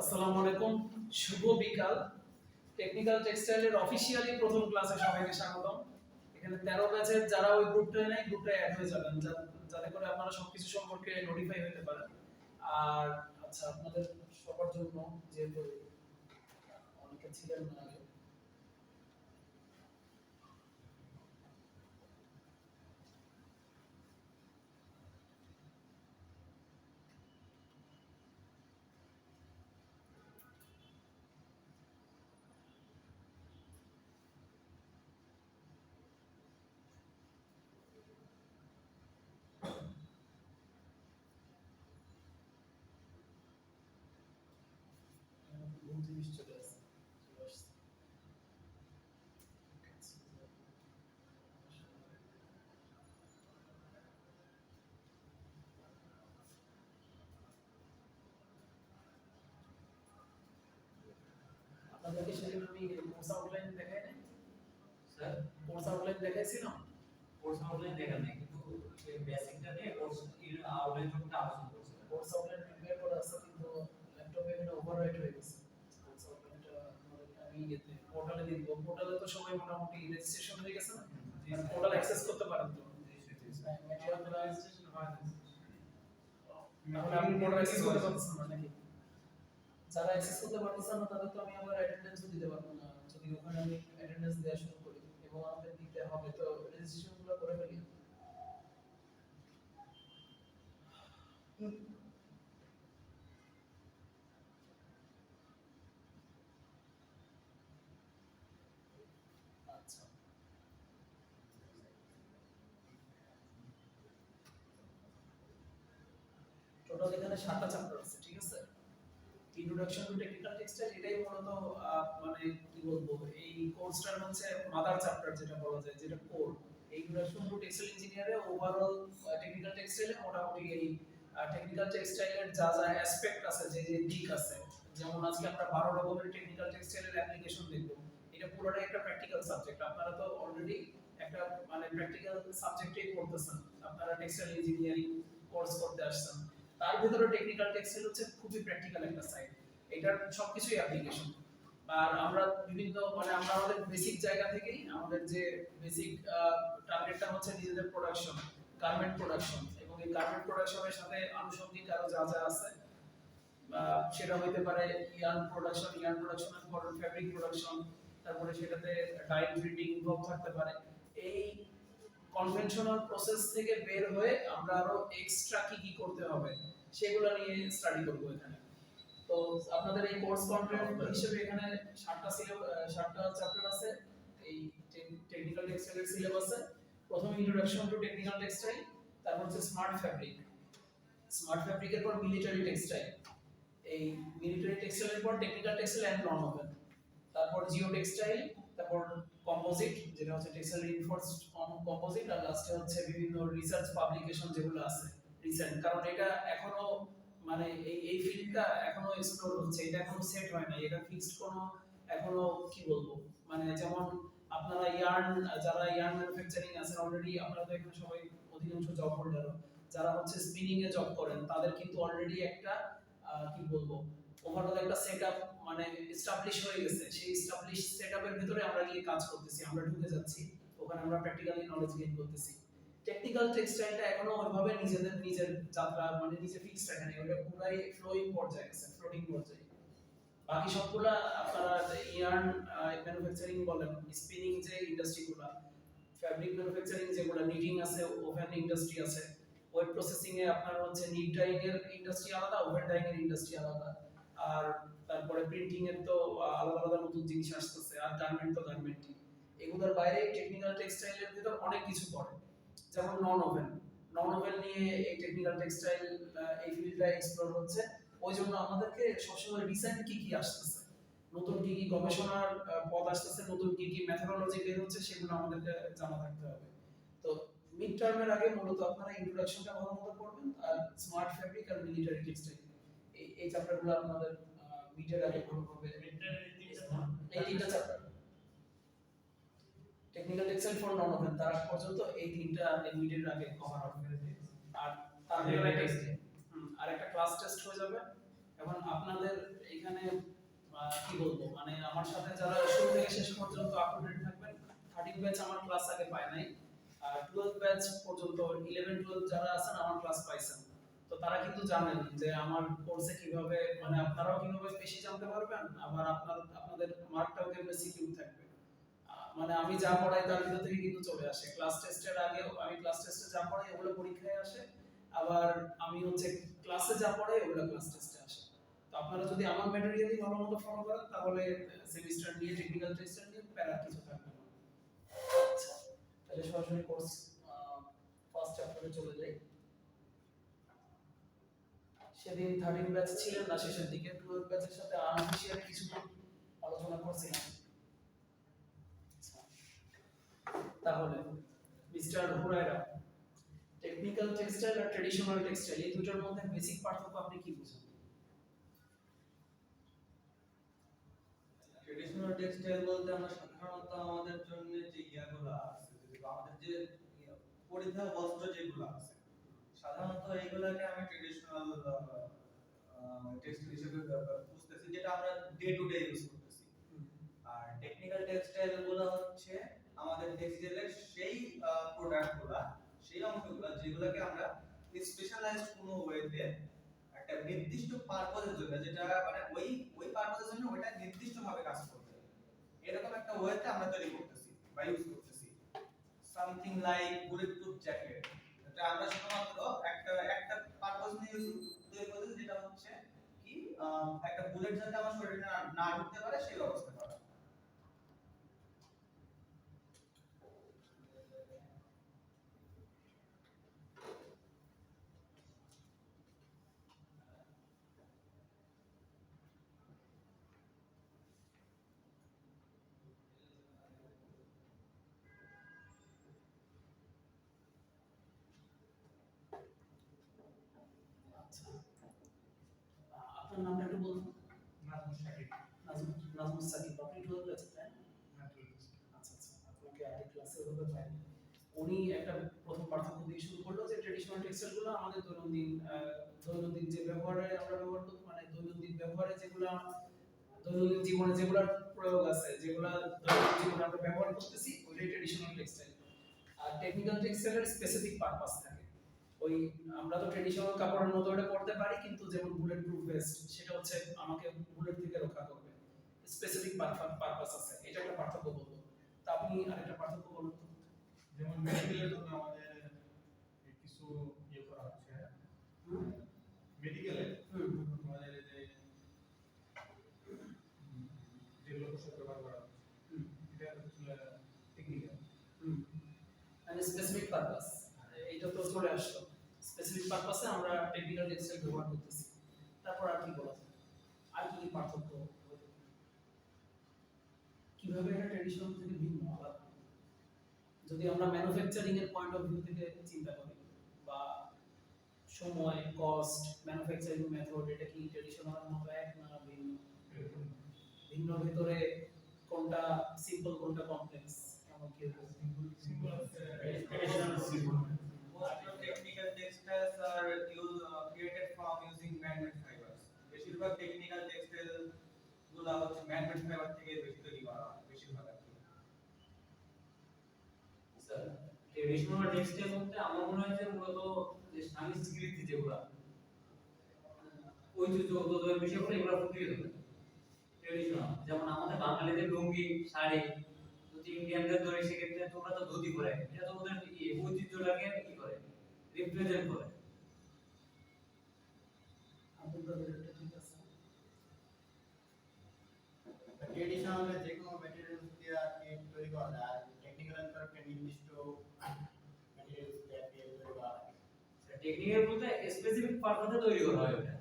আসসালামু আলাইকুম, শুভ বিকাল। টেকনিক্যাল টেক্সটাইলের অফিসিয়ালি প্রথম ক্লাসে সবাইকে স্বাগতম। এখানে 13 ব্যাচের যারা ওই গ্রুপটায় নাই, গ্রুপটায় অ্যাড হয়ে যাবেন যাতে করে আপনারা সবকিছু সম্পর্কে নোটিফাই হতে পারেন। আর আচ্ছা, আপনাদের সবার জন্য যেহেতু অনেকে ছিলেন না আগে, ভুল জিনিস চলে আসছে। আপনাদেরকে সেদিন আমি কোর্স আউটলাইন দেখাই নাই স্যার? কোর্স আউটলাইন দেখাইছিলাম। কোর্স আউটলাইন দেখা নাই, কিন্তু বেসিকটা নিয়ে কোর্স আউটলাইন সম্পর্কে আলোচনা করছি। কোর্স আউটলাইন প্রিপেয়ার করা আছে, কিন্তু ল্যাপটপে এটা ওভাররাইট হয়ে গেছে। কোর্স আউটলাইনটা আমি ইয়েতে পোর্টালে দিব। পোর্টালে তো সবাই মোটামুটি রেজিস্ট্রেশন হয়ে গেছে না? পোর্টাল অ্যাক্সেস করতে পারেন তো? ম্যাটেরিয়ালগুলো রেজিস্ট্রেশন হয় না। তাহলে আপনি পোর্টাল অ্যাক্সেস করতে পারতেছেন না নাকি? যারা অ্যাক্সেস করতে পারতেছেন না তাদের তো আমি আবার অ্যাটেন্ডেন্সও দিতে পারবো না, যদি ওখানে আমি অ্যাটেন্ডেন্স দেওয়া শুরু করি। এবং আমাদের দিতে হবে তো রেজিস্ট্রেশনগুলো করে ফেলি। আচ্ছা, টোটাল এখানে 7টা চ্যাপ্টার আছে, ঠিক আছে? ইন্ট্রোডাকশন টু টেকনিক্যাল টেক্সটাইল এটাই মূলত মানে কি বলবো, এই কোর্সটার হচ্ছে মাদার চ্যাপ্টার যেটা বলা যায়, যেটা কোর। এই ইন্ট্রোডাকশন টু টেক্সটাইল ইঞ্জিনিয়ারে ওভারঅল টেকনিক্যাল টেক্সটাইলে মোটামুটি এই টেকনিক্যাল টেক্সটাইলের যা যা অ্যাসপেক্ট আছে, যে যে দিক আছে, যেমন আজকে আমরা 12 রকমের টেকনিক্যাল টেক্সটাইলের অ্যাপ্লিকেশন দেখব। এটা পুরোটাই একটা প্র্যাকটিক্যাল সাবজেক্ট। আপনারা তো অলরেডি একটা মানে প্র্যাকটিক্যাল সাবজেক্টেই পড়তেছেন, আপনারা টেক্সটাইল ইঞ্জিনিয়ারিং কোর্স করতে আসছেন। তার ভিতরে টেকনিক্যাল টেক্সটাইল হচ্ছে খুবই প্র্যাকটিক্যাল একটা সাইড। এটার সবকিছুই অ্যাপ্লিকেশন। আর আমরা বিভিন্ন মানে আমরা আমাদের বেসিক জায়গা থেকেই আমাদের যে বেসিক টার্গেটটা হচ্ছে নিজেদের প্রোডাকশন, গার্মেন্ট প্রোডাকশন, এবং এই গার্মেন্ট প্রোডাকশনের সাথে আনুষঙ্গিক আরো যা যা আছে, সেটা হতে পারে yarn production for fabric production, তারপরে সেটাতে ডাই প্রিন্টিং ইনভলভ থাকতে পারে। এই কনভেনশনাল প্রসেস থেকে বের হয়ে আমরা আরো এক্সট্রা কি কি করতে হবে সেগুলো নিয়ে স্টাডি করব এখানে। তো আপনাদের এই কোর্স কন্টেন্ট হিসেবে এখানে 7টা চ্যাপ্টার আছে এই টেকনিক্যাল টেক্সটাইলের সিলেবাসে। প্রথমে ইন্ট্রোডাকশন টু টেকনিক্যাল টেক্সটাইল, তারপর হচ্ছে স্মার্ট ফ্যাব্রিক, স্মার্ট ফ্যাব্রিকের পর মিলিটারি টেক্সটাইল, এই মিলিটারি টেক্সটাইলের পর technical textile and non woven, তারপর জিও টেক্সটাইল, তারপর কম্পোজিট যেটা হচ্ছে টেক্সটাইল রিইনফোর্সড কম্পোজিট, আর লাস্টে হচ্ছে বিভিন্ন রিসার্চ পাবলিকেশন যেগুলো আছে রিসেন্ট। কারণ এটা এখনো মানে এই ফিল্ডটা এখনো এক্সপ্লোর হচ্ছে, এটা এখনো সেট হয় না, এটা ফিক্সড কোনো এখনো কি বলবো মানে যেমন আপনারা যারা ইয়ার্ন ম্যানুফ্যাকচারিং আছেন অলরেডি, আপনারা তো এখানে সবাই অধিকাংশ জব হোল্ডার, যারা হচ্ছে স্পিনিং এ জব করেন তাদের কিন্তু অলরেডি একটা কি বলবো ওভারঅল একটা সেটআপ মানে এস্টাবলিশ হয়ে গেছে। সেই এস্টাবলিশ সেটআপের ভিতরে আমরা গিয়ে কাজ করতেছি, আমরা ঢুকে যাচ্ছি, ওখানে আমরা প্র্যাকটিক্যালি নলেজ গেইন করতেছি। টেকনিক্যাল টেক্সটাইলটা এখনো ওইভাবে নিজের যাত্রা মানে নিজে ফিক্সড রাখে নাই, ওটা পুরাই ফ্লোয়িং পর্যায়ে আছে, ফ্লোটিং পর্যায়ে। বাকি সবগুলা আপনারা ইয়ার্ন ম্যানুফ্যাকচারিং বলেন, স্পিনিং যে ইন্ডাস্ট্রিগুলা, ফ্যাব্রিক ম্যানুফ্যাকচারিং যেগুলো, নিটিং আছে, ওভেন ইন্ডাস্ট্রি আছে, ওয়েট প্রসেসিং এ আপনার হচ্ছে নিট ডাইং এর ইন্ডাস্ট্রি আলাদা, ওভেন ডাইং এর ইন্ডাস্ট্রি আলাদা। আর তারপরে প্রিন্টিং এর তো আলাদা আলাদা নতুন জিনিস আসতেছে, আর গার্মেন্ট তো গার্মেন্টই। এগুলোর বাইরে টেকনিক্যাল টেক্সটাইলের ভিতর অনেক কিছু পড়ে, যেমন নন ওভেন নিয়ে এই টেকনিক্যাল টেক্সটাইল এই ফিল্ডটা এক্সপ্লোর হচ্ছে। ওই জন্য আমাদেরকে সবসময় রিসেন্ট কি কি আসতেছে, নতুন কি কি গবেষণার পথ আসতেছে, নতুন কি কি মেথোডোলজি বের হচ্ছে, সেগুলো আমাদেরকে জানা থাকতে হবে। তো মিড টার্মের আগে মূলত আপনারা ইন্ট্রোডাকশনটা ভালো মতো করবেন, আর স্মার্ট ফ্যাব্রিক আর মিলিটারি টেক্সটাইল এই চ্যাপ্টারগুলো আপনাদের মিডের আগে ভালোভাবে, এই তিনটা chapter technical textile for non woven তার পর্যন্ত এই তিনটা মিডের আগে কভার হবে। আর তারপরে আর একটা ক্লাস টেস্ট হয়ে যাবে। এখন আপনাদের এখানে এখানে কি বলবো মানে আমার সাথে যারা শুরু থেকে শেষ পর্যন্ত আপ টু ডেট থাকবেন, 13 ব্যাচ আমার ক্লাস আগে পায় নাই, আর 12 ব্যাচ পর্যন্ত 11 12 যারা আছেন আমার ক্লাস পাইছেন। তো তারা কিন্তু জানেন যে আমার কোর্সে কিভাবে মানে আপনারাও কিভাবে বেশি জানতে পারবেন, আবার আপনাদের মার্কটাও কেমনে সিকিউর থাকবে। মানে আমি যা পড়াই তার ভিতর থেকে কিন্তু চলে আসে, ক্লাস টেস্টের আগেও আমি ক্লাস টেস্টে যা পড়াই ওগুলো পরীক্ষায় আসে, আবার আমি হচ্ছে ক্লাসে যা পড়াই ওগুলো ক্লাস টেস্টে আসে। তো আপনারা যদি আমার ম্যাটেরিয়ালই ভালো মতো ফলো করেন তাহলে সেমিস্টার নিয়ে টেকনিক্যাল টেস্টার নিয়ে প্যারা কিছু থাকবে না। আচ্ছা, তাহলে সরাসরি কোর্স ফার্স্ট চ্যাপ্টারে চলে যাই। সেদিন 13 ব্যাচ ছিলেন না, শেষের দিকে 12 ব্যাচের সাথে আনঅফিশিয়ালি কিছু আলোচনা করছিলাম। তাহলে মিস্টার হুরায়রা, টেকনিক্যাল টেক্সটাইল আর ট্রেডিশনাল টেক্সটাইল এই দুটোর মধ্যে বেসিক পার্থক্য আপনি কি বুঝেন? ট্রেডিশনাল টেক্সটাইল বলতে আমরা সাধারণত আমাদের জন্য যে ইয়াগুলো আছে, যে আমাদের যে পরিধান বস্ত্র যেগুলো আছে, সাধারণত এগুলাকে আমি ট্রেডিশনাল টেক্সটাইল হিসেবে বুঝতেছি, যেটা আমরা ডে টু ডে ইউজ করতেছি। আর টেকনিক্যাল টেক্সটাইল গুলো হচ্ছে আমাদের টেক্সটাইলের সেই প্রোডাক্টগুলো, সেই অংশগুলো যেগুলোকে আমরা স্পেশালাইজড কোনো ওয়েতে একটা নির্দিষ্ট পারপোজের জন্য, যেটা মানে ওই পারপোজের জন্য ওটা নির্দিষ্টভাবে কাজ করবে, এরকম একটা ওয়েতে আমরা তৈরি করতেছি বা ইউজ করতেছি। Something like bullet proof jacket, এটা আমরা শুধুমাত্র একটা পারপোজ নিয়ে তৈরি করতেছি, যেটা হচ্ছে কি একটা বুলেট যাতে আমার শরীরে না ঢুকতে পারে সেই ব্যবস্থা করা। আচ্ছা, আপনার নামটা একটু বলুন। নাজমুল শাকিব। নাজমুল সাকিব, আপনি 12 ব্যাচে তাই না? হ্যাঁ, 12 আচ্ছা আচ্ছা, আপনাকে আগে ক্লাসে ওভাবে পাই। উনি একটা প্রথম পার্থক্য দিয়ে শুরু করলো যে ট্রেডিশনাল টেক্সটাইলগুলো আমাদের দৈনন্দিন যে ব্যবহারে আমরা ব্যবহার করি, মানে দৈনন্দিন ব্যবহারে যেগুলো দৈনন্দিন জীবনে যেগুলোর প্রয়োগ আছে, যেগুলো দৈনন্দিন জীবনে আমরা ব্যবহার করতেছি ওইটাই ট্রেডিশনাল টেক্সটাইল। আর টেকনিক্যাল টেক্সটাইলের স্পেসিফিক পারপাস থাকে। ওই আমরা তো ট্রেডিশনাল কাপড়ের মতো ওটা পড়তে পারি, কিন্তু যেমন বুলেট প্রুফ ভেস্ট, সেটা হচ্ছে আমাকে বুলেট থেকে রক্ষা করবে, স্পেসিফিক পারপাস আছে, এটা একটা পার্থক্য বলবো। তা আপনি আরেকটা পার্থক্য বলুন তো। যেমন মেডিকেলের জন্য আমাদের কিছু ইয়ে করা হচ্ছে, মেডিকেলে আমাদের যে যেগুলো পোশাক ব্যবহার করা হচ্ছে, এটা হচ্ছে টেকনিক্যাল। মানে স্পেসিফিক পারপাস, এইটা তো চলে আসলো, স্পেসিফিক পারপাসে আমরা টেকনিক্যাল টেক্সটাইল ব্যবহার করতেছি। তারপর আর কি বলা যায়, আর কি পার্থক্য, কিভাবে এটা ট্রেডিশনাল থেকে ভিন্ন আলাদা, যদি আমরা ম্যানুফ্যাকচারিং এর পয়েন্ট অফ ভিউ থেকে চিন্তা করি, বা সময়, কস্ট, ম্যানুফ্যাকচারিং মেথড, এটা কি ট্রেডিশনাল মতো এক না ভিন্ন? ভিন্ন ভিতরে কোনটা সিম্পল কোনটা কমপ্লেক্স, এমন কি simple Traditional simple. Most of technical textiles are created from using man-made fibers. বেশিরভাগ টেকনিক্যাল টেক্সটাইল গুলো হচ্ছে man-made fiber থেকে বেশি তৈরি করা হয়, বেশিরভাগ আর কি। স্যার, ট্রেডিশনাল টেক্সটাইল বলতে আমার মনে হয় যে মূলত যে সংস্কৃতি যেগুলা ঐতিহ্য বিষয়গুলো এগুলো ফুটিয়ে তোলে। ট্রেডিশনাল যেমন আমাদের বাঙালিদের লুঙ্গি, শাড়ি, যদি ইন্ডিয়ানদের ধরে সেক্ষেত্রে তোমরা তো ধুতি পরে, এটা তো ওদের ঐতিহ্যটাকে কি করে রিপ্রেজেন্ট করে। আপনাদের এটা ঠিক আছে। ট্রেডিশনাল যে কোনো ম্যাটেরিয়াল দিয়ে আর কি তৈরি করা যায়, আর টেকনিক্যাল এর একটা নির্দিষ্ট ম্যাটেরিয়াল দিয়ে আর কি তৈরি করা হয়। টেকনিক্যাল বলতে স্পেসিফিক পারপাসে তৈরি করা হয় ওটা,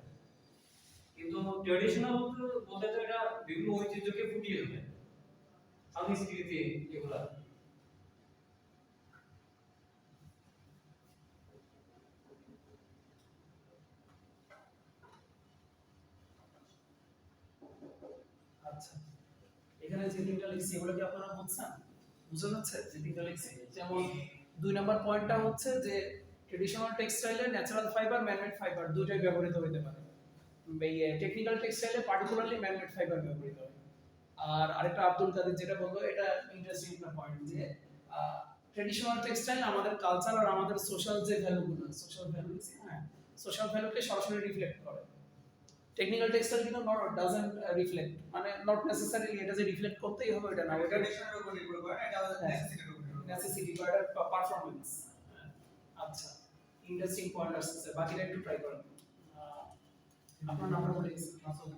কিন্তু ট্রেডিশনাল বলতে তো এটা বিভিন্ন ঐতিহ্যকে ফুটিয়ে তোলে, সংস্কৃতি এগুলা। আচ্ছা, এখানে যে তিনটা লিখছি এগুলো কি আপনারা বুঝছেন? বুঝা যাচ্ছে যে তিনটা লিখছি? যেমন 2 নাম্বার পয়েন্টটা হচ্ছে যে ট্রেডিশনাল টেক্সটাইলে ন্যাচারাল ফাইবার, ম্যানমেড ফাইবার দুটোই ব্যবহৃত হতে পারে। টেকনিক্যাল টেক্সটাইলে পার্টিকুলারলি ম্যাগনেট ফাইবার ব্যবহৃত হয়। আর আরেকটা আব্দুল কাদের যেটা বললো, এটা ইন্টারেস্টিং একটা পয়েন্ট, যে ট্রেডিশনাল টেক্সটাইল আমাদের কালচার আর আমাদের সোশ্যাল যে ভ্যালুগুলো, সোশ্যাল ভ্যালুস, হ্যাঁ, সোশ্যাল ভ্যালুকে সরাসরি রিফ্লেক্ট করে। টেকনিক্যাল টেক্সটাইল কিন্তু ডাজন্ট রিফ্লেক্ট, মানে নট নেসেসারিলি এটা যে রিফ্লেক্ট করতেই হবে এটা না, এটা এটা ট্রেডিশনের উপর নির্ভর করে না, এটা আমাদের হ্যাঁ। নেসেসিটির উপর নির্ভর করে। নেসেসিটি বা এটা পারফরম্যান্স। আচ্ছা, ইন্টারেস্টিং পয়েন্ট আসছে, বাকিটা একটু ট্রাই করেন। আপনার নাম্বার বলে দিচ্ছি, মাসুদ।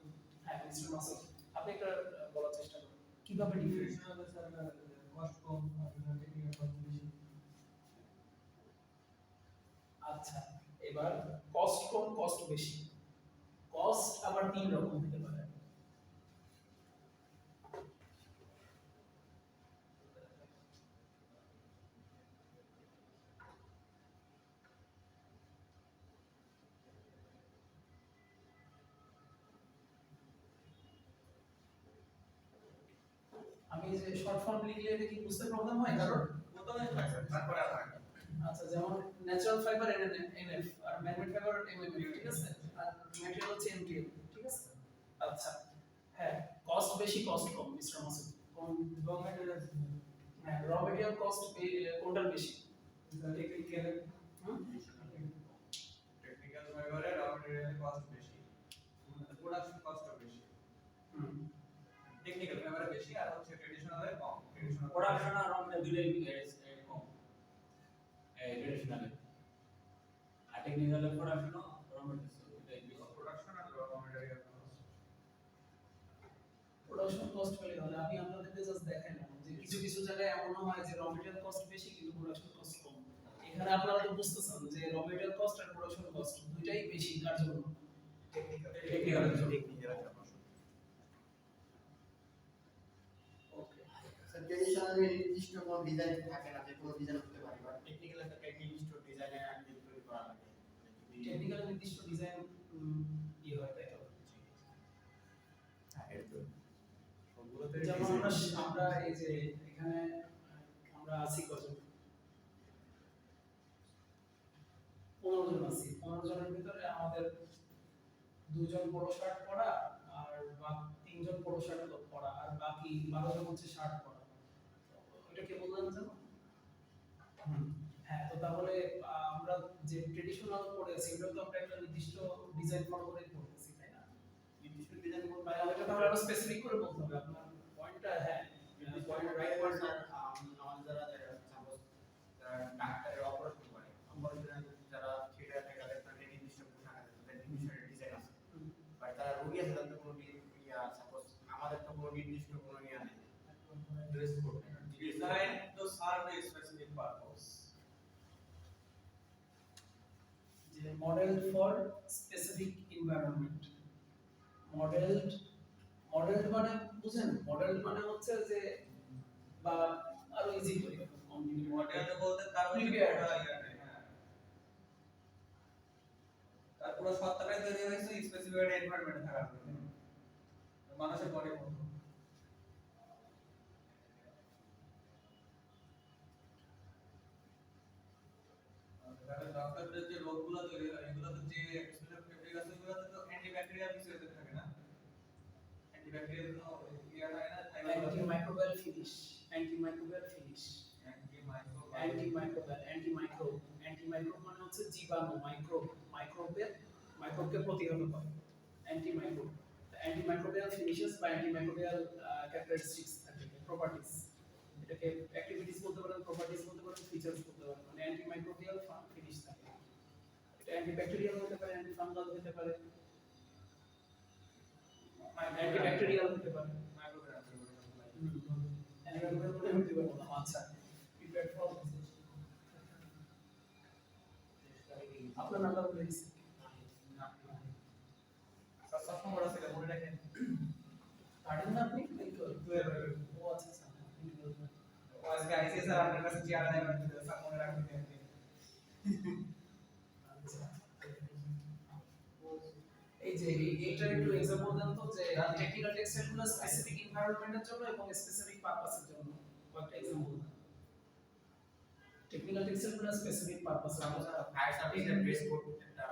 হ্যাঁ, মিস্টার মাসুদ, আপনি একটা বলার চেষ্টা করুন কিভাবে ডিফারেন্স। ট্রেডিশনাল স্যার কস্ট কম আর টেকনিক্যাল কস্ট বেশি। আচ্ছা, এবার কস্ট কম কস্ট বেশি, কস্ট আবার তিন রকম হতে পারে। আমি এই যে শর্ট ফর্ম লিখলে এটা কি বুঝতে প্রবলেম হয় কারণ? প্রথমে হয় স্যার, তারপরে আর হয় না। আচ্ছা, যেমন ন্যাচারাল ফাইবার এনএফ আর ম্যাগনেট ফাইবার এমএমএফ, ঠিক আছে, আর ম্যাটেরিয়াল হচ্ছে এমটিএল, ঠিক আছে। আচ্ছা, হ্যাঁ, কস্ট বেশি কস্ট কম, মিস্টার মাসুদ কোন? র ম্যাটেরিয়াল হ্যাঁ, র মেটেরিয়াল কস্ট কোনটার বেশি? টেকনিক্যাল হুম? টেকনিক্যাল ফাইবারে র ম্যাটেরিয়াল কস্ট বেশি, প্রোডাকশন কস্টও বেশি। হুম। টেকনিক্যাল ফাইবারে বেশি আর হচ্ছে ট্রেডিশনালে কম। ট্রেডিশনাল প্রোডাকশন আর আমরা দুটোই কম ট্রেডিশনালে, আর টেকনিক্যালে প্রোডাকশনও দুটোই বেশি। প্রোডাকশন আর র ম্যাটেরিয়াল প্রোডাকশন কস্ট বলে হলে আমি আপনাদেরকে জাস্ট দেখাইলাম যে কিছু কিছু জায়গায় এমনও হয় যে র মেটেরিয়াল কস্ট বেশি কিন্তু প্রোডাকশন কস্ট কম। এখানে আপনারা তো বুঝতেছেন যে র মেটেরিয়াল কস্ট আর প্রোডাকশন কস্ট দুইটাই বেশি, কার জন্য? টেকনিক্যাল ওকে। স্যার ট্রেডিশনালি নির্দিষ্ট কোনো ডিজাইন থাকে না, যে কোনো ডিজাইন হতে পারে, বাট টেকনিক্যাল একটা নির্দিষ্ট ডিজাইনে তৈরি করা লাগে। টেকনিক্যাল নির্দিষ্ট ডিজাইন কি হয় তাই তো? হ্যাঁ, এটা তো সবগুলোতে যেমন আমরা এই যে এখানে আমরা আছি কজন? 15 জন আছি। 15 জনের ভিতরে আমাদের 2 জন পোলো শার্ট পরা আর 3 জন পোলো শার্ট পরা আর বাকি 12 জন হচ্ছে শার্ট পরা। এটা কে বললেন জানো? হ্যাঁ, তো তাহলে আমরা যে ট্রেডিশনাল পরেছি ওটা তো আমরা একটা নির্দিষ্ট ডিজাইন ফলো করে পড়তেছি, তাই না? নির্দিষ্ট ডিজাইন কোনো ভাই এটা তাহলে আরো স্পেসিফিক করে বলতে হবে আপনার পয়েন্টটা। হ্যাঁ, পয়েন্ট রাইট পয়েন্ট। স্যার আমাদের যারা সাপোজ ডাক্তারের অপারেশন করে, যারা থিয়েটার থেকে তাদের নির্দিষ্ট পোশাক আছে, তাদের নির্দিষ্ট ডিজাইন আছে, বাট তারা রোগী আছে তাদের কোনো সাপোজ আমাদের তো কোনো নির্দিষ্ট কোনো ইয়া নেই, ড্রেস কোড ডিজাইন তো সার্ভ এ স্পেসিফিক পারপস। যে model for specific environment. Model মানে বুঝেন? মডেল মানে হচ্ছে যে, বা আরো ইজি করি মডেল বলতে তার হচ্ছে Prepared. পুরো ইয়াতে, হ্যাঁ, তার পুরো সত্তাটাই তৈরি হয়েছে স্পেসিফিক এনভায়রনমেন্টে থাকার জন্য, মানুষের বডির মতো। তাহলে ডক্টরদের যে রোগগুলো তৈরি হয় এগুলো তো যে স্পেসিফিক ফেব্রিক আছে এগুলোতে তো অ্যান্টিব্যাকটেরিয়াল কিছু এতে থাকে না, অ্যান্টিব্যাকটেরিয়াল কোনো ইয়া থাকে না, anti microbial finish, anti microbial finish, anti microbe মানে হচ্ছে জীবাণু, মাইক্রোবকে প্রতিহত করে, অ্যান্টি মাইক্রোবিয়াল ফিনিশেস বা অ্যান্টি মাইক্রোবিয়াল ক্যারেক্টারিস্টিক্স থাকে, প্রপার্টিজ। এটাকে অ্যাক্টিভিটিস বলতে পারেন, প্রপার্টিজ বলতে পারেন, ফিচার্স বলতে পারেন, মানে অ্যান্টি মাইক্রোবিয়াল ফিনিশ থাকে। এটা অ্যান্টি ব্যাকটেরিয়াল হতে পারে, অ্যান্টি ফাঙ্গাল হতে পারে, অ্যান্টি ব্যাকটেরিয়াল হতে পারে। আচ্ছা, প্রিপেয়ার ফর আপনার নাম্বার প্লিজ। সবসময় বড় ছিল মনে রাখেন। পারেন না আপনি? এই তো 12 ও আচ্ছা আচ্ছা। ও আজকে আইসি স্যার আপনার কাছে চেয়ার দেয় সব মনে রাখবেন আপনি। আচ্ছা। এই যে এইটা একটু एग्जांपल দেন তো, যে টেকনিক্যাল টেক্সটাইল গুলো স্পেসিফিক এনवायरमेंटের জন্য এবং স্পেসিফিক পারপাসের জন্য কয়েকটা एग्जांपल দেন। টেকনিক্যাল টেক্সটাইল গুলো স্পেসিফিক পারপাস, ফায়ার সার্ভিসের ড্রেস কোড একটা,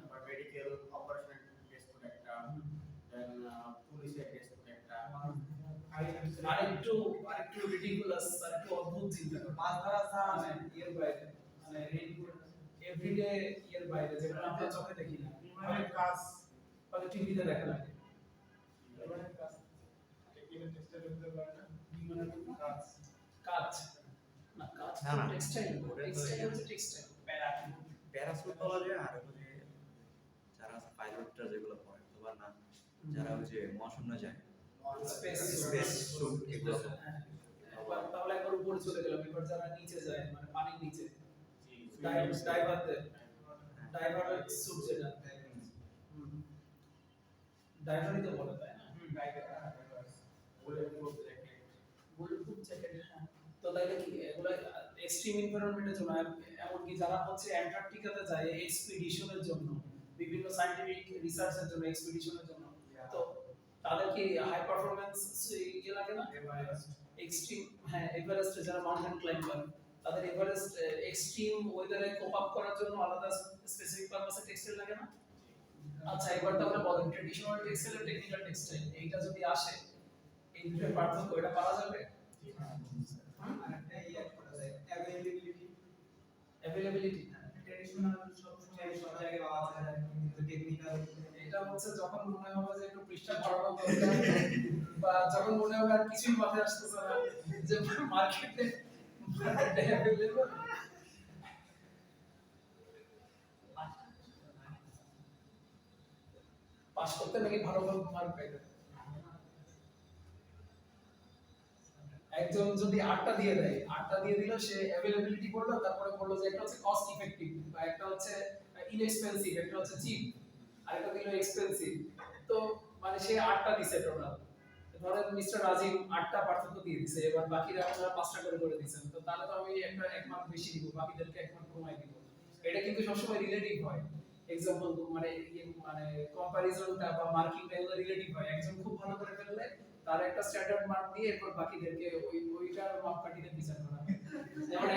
আবার মেডিকেল অপারেশনাল ড্রেস কোড একটা, দিছে টেক্সট একটা আরেকটু রিডিকুলাস, আরেকটু অদ্ভুত চিন্তা করো। মাছ ধরা ছাড়া মানে ইয়ের বাইরে, মানে এভরিডে ইয়ের বাইরে, যেটা আমরা চোখে দেখি না, মানে কাজ হয়তো টিভিতে দেখা লাগে। মানে কাজ টেকনিক্যাল টেক্সটাইল হতে পারে না বিমানের কাজ কাজ না, কাজ না, না। টেক্সটাইল, ওটা তো টেক্সটাইল হচ্ছে টেক্সটাইল, প্যারাসুট বলা যায়, আর হচ্ছে যারা পাইলটরা যেগুলো পড়ে অথবা না যারা ওই যে মহাশূন্য যায় স্পেস স্পেস স্যুট এগুলো তাহলে একবার উপরে চলে গেলাম, এবার যারা নিচে যায় মানে পানির নিচে, ডাইভার স্যুট যেটা, ডাইভারই তো বলে, তাই না? বুলেটপ্রুফ জ্যাকেট, হ্যাঁ। তো তাইলে কি এগুলো এক্সট্রিম এনভায়রনমেন্টের জন্য, এমনকি যারা হচ্ছে অ্যান্টার্কটিকাতে যায় এক্সপিডিশনের জন্য, বিভিন্ন সায়েন্টিফিক রিসার্চের জন্য, এক্সপিডিশনের জন্য, তো তাদের কি হাই পারফরম্যান্স ইয়ে লাগে না? এক্সট্রিম, হ্যাঁ, এভারেস্টে যারা মাউন্টেন ক্লাইম্বার, তাদের এভারেস্ট এক্সট্রিম ওয়েদারে কোপ আপ করার জন্য আলাদা স্পেসিফিক পারপাসে টেক্সটাইল লাগে না? আচ্ছা, এবার তাহলে বলেন ট্রেডিশনাল টেক্সটাইল আর টেকনিক্যাল টেক্সটাইল এইটা যদি আসে, এই দুটোর পার্থক্য এটা পাওয়া যাবে? আরেকটা ইয়ে করা যায় অ্যাভেইলেবিলিটি। অ্যাভেলেবিলিটি, ট্র্যাডিশনাল সবসময় সব জায়গায় পাওয়া যায় কিন্তু টেকনিক্যাল এটা হচ্ছে যখন মনে হবে যে একটু পৃষ্ঠা বাড়ানো দরকার, বা যখন মনে হবে আর কিছুই মাথায় আসতেছে না, যে মার্কেটে অ্যাভেলেবল। পাস করতে নাকি ভালো মার্ক পাইবে। একজন যদি 8টা দিয়ে দেয়, 8টা দিয়ে দিল, সে অ্যাভেলেবিলিটি করলো, তারপরে বললো যে একটা হচ্ছে কস্ট ইফেক্টিভ, বা একটা হচ্ছে ইনএক্সপেন্সিভ, একটা হচ্ছে চিপ, আরেকটা দিল এক্সপেন্সিভ। তো মানে সে 8টা দিছে টোটাল। ধরেন মিস্টার রাজীব 8টা পার্থক্য দিয়ে দিছে, এবার বাকিরা আপনারা 5টা করে দিয়েছেন, তো তাহলে তো আমি একটা 1 মার্ক বেশি দিব, বাকিদেরকে 1 মার্ক কমাই দিব। এটা কিন্তু সবসময় রিলেটিভ হয়। এক্সাম্পল মানে মানে কম্পারিজনটা বা মার্কিংটা এগুলো রিলেটিভ হয়। একজন খুব ভালো করে ফেললে তার একটা স্ট্যান্ডার্ড মার্ক দিয়ে এরপর বাকিদেরকে ওইটার মাপকাঠিতে বিচার করা হয়। যেমন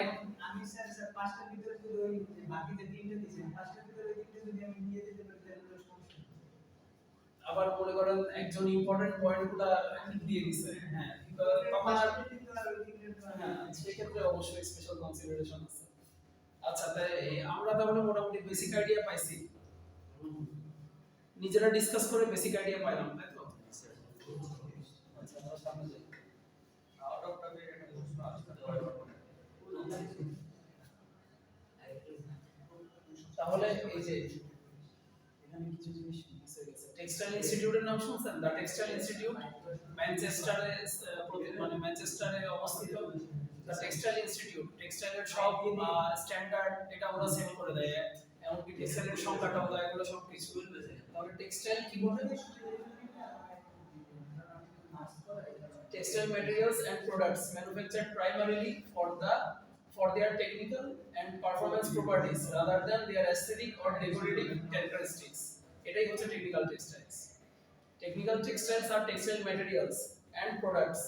আমি স্যার 5টার ভিতরে যদি ওই বাকিতে 3টে দিয়েছেন, 5টার ভিতরে ওই 3টে যদি আমি দিয়ে দিতে পারি তাহলে তো সমস্যা নেই। আবার মনে করেন একজন ইম্পর্টেন্ট পয়েন্টগুলো দিয়ে দিছে, হ্যাঁ, তো তখন আর 5টার ভিতরে আর ওই 3টে তো হ্যাঁ, সেক্ষেত্রে অবশ্যই স্পেশাল কনসিডারেশন আছে। আচ্ছা, তাই আমরা তাহলে মোটামুটি বেসিক আইডিয়া পাইছি, নিজেরা ডিসকাস করে বেসিক আইডিয়া পাইলাম, তাই তো? আচ্ছা, আমরা সামনে যাই। আউট অফ টপিক একটা প্রশ্ন আসতে তাহলে এই যে এখানে কিছু জিনিস মিস হয়ে গেছে। টেক্সটাইল ইনস্টিটিউটের নাম শুনছেন? দা টেক্সটাইল ইনস্টিটিউট ম্যানচেস্টারে, মানে ম্যানচেস্টারে অবস্থিত। দা টেক্সটাইল ইনস্টিটিউট টেক্সটাইলের সব স্ট্যান্ডার্ড এটা ওরা সেট করে দেয়, এমনকি টেক্সটাইলের সংখ্যাটাও দেয়, এগুলো সব কিছু। তাহলে টেক্সটাইল কি বলে? Textile materials and products manufactured primarily for their technical and performance properties rather than their aesthetic or decorative characteristics. এটাই হচ্ছে technical textiles. Technical textiles are textile materials and products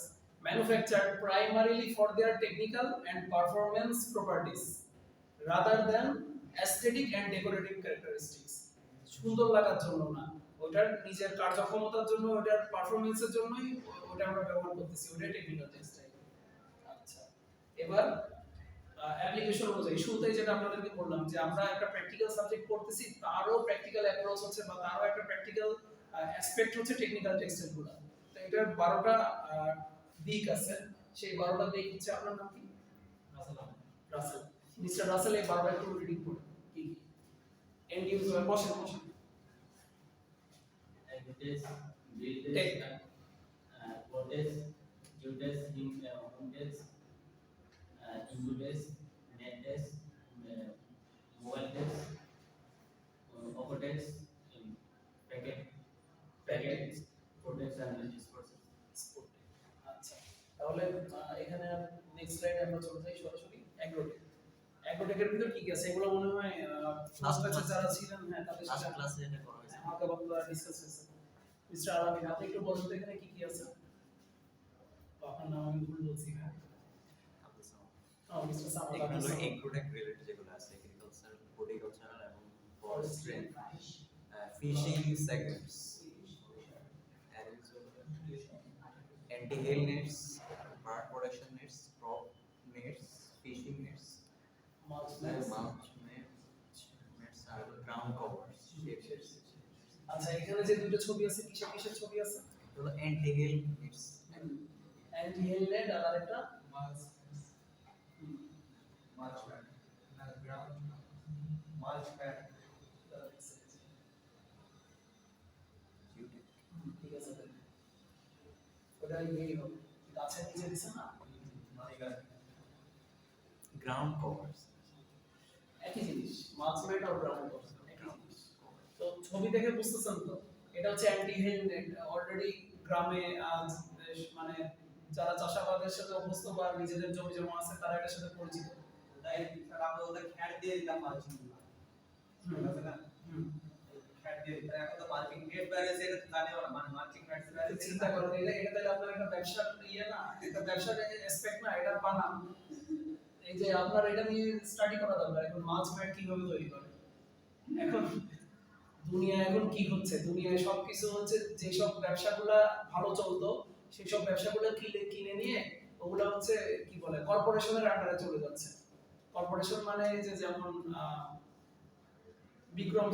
manufactured primarily for their technical and performance properties rather than aesthetic and decorative characteristics. সুন্দর লাগার জন্য না, ওটার নিজের কার্যক্ষমতার জন্য, ওটার পারফরম্যান্সের জন্যই ওটা আমরা ব্যবহার করতেছি, ওটাই টেকনিক্যাল টেক্সটাইল। আচ্ছা, এবার অ্যাপ্লিকেশন অনুযায়ী শুরুতেই যেটা আপনাদেরকে বললাম যে আমরা একটা প্র্যাকটিক্যাল সাবজেক্ট পড়তেছি, তারও প্র্যাকটিক্যাল অ্যাপ্রোচ হচ্ছে বা তারও একটা প্র্যাকটিক্যাল অ্যাসপেক্ট হচ্ছে টেকনিক্যাল টেক্সটাইলগুলো। তো এটার 12টা দিক আছে, সেই 12টা দিক হচ্ছে, আপনার নাম কি? রাসেল। মিস্টার রাসেল এই 12টা একটু রিডিং করুন। কি কি এন্ড ইউজার, বসেন। Advantage, builders, portage, duties, homedays, ingodays, netdays, mobile days, operates, packet, portage and disperses. আচ্ছা, তাহলে এখানে নেক্সট স্লাইডে আমরা চলে যাই সরাসরি অ্যাগ্রোটেক। অ্যাগ্রোটেকের ভিতর কি কি আছে এগুলো মনে হয় লাস্ট ব্যাচে যারা ছিলেন, হ্যাঁ, তাদের সাথে ক্লাসে এটা করা হয়েছে। হালকা পাতলা ডিসকাস হয়েছে। মিস্টার আলামিন, আপনি একটু বলুন তো এখানে কি কি আছে? তো আপনার নাম আমি ভুল বলছি, হ্যাঁ। মিস্টার সামাদ, এগুলো হলো এগ্রোটেক রিলেটেড যেগুলো আছে, এগ্রিকালচার, হর্টিকালচারাল এবং forestry, fishing segments, anti-hail nets, bird protection nets, crop nets, fishing nets, mulch nets, nets আর ground covers. আচ্ছা এখানে যে দুটো ছবি আছে কিসের কিসের ছবি আছে? হলো anti-hail nets. অ্যান্টি হেল নেট আর আরেকটা মাছ প্যাড না গ্রাউন্ড মাছ প্যাড ঠিক আছে ওটা ইয়ে হবে গাছের নিচে দিছে না Ground covers. একই জিনিস মাছ নেট আর গ্রাউন্ড কভার একই জিনিস। তো ছবি দেখে বুঝতেছেন তো এটা হচ্ছে অ্যান্টি হেল নেট। অলরেডি গ্রামে আজ মানে যারা চাষাবাদের সাথে অভ্যস্ত বা নিজেদের জমি জমা আছে তারা এটার সাথে পরিচিত। তাই স্যার আমরা ওদের খ্যাট দিয়ে দিতাম মালচিং গুলো ঠিক আছে না খ্যাট দিয়ে দিতাম এখন তো মালচিং নেট বেরিয়েছে এটা তো জানিও না মানে মালচিং নেট তো বেরিয়েছে চিন্তা করেন এটা তাহলে আপনার একটা ব্যবসার ইয়ে না, একটা ব্যবসার অ্যাসপেক্ট না, এটা বানান। এই যে আপনার এটা নিয়ে স্টাডি করা দরকার এখন মাছ ম্যাট কিভাবে তৈরি করে। এখন দুনিয়ায় এখন কি হচ্ছে, দুনিয়ায় সবকিছু হচ্ছে যেসব ব্যবসাগুলা ভালো চলতো সেই সব ব্যবসাগুলো কিনে নিয়ে ওগুলা হচ্ছে কি বলে কর্পোরেশনের আন্ডারে চলে যাচ্ছে। কর্পোরেশন মানে যে যেমন বিক্রম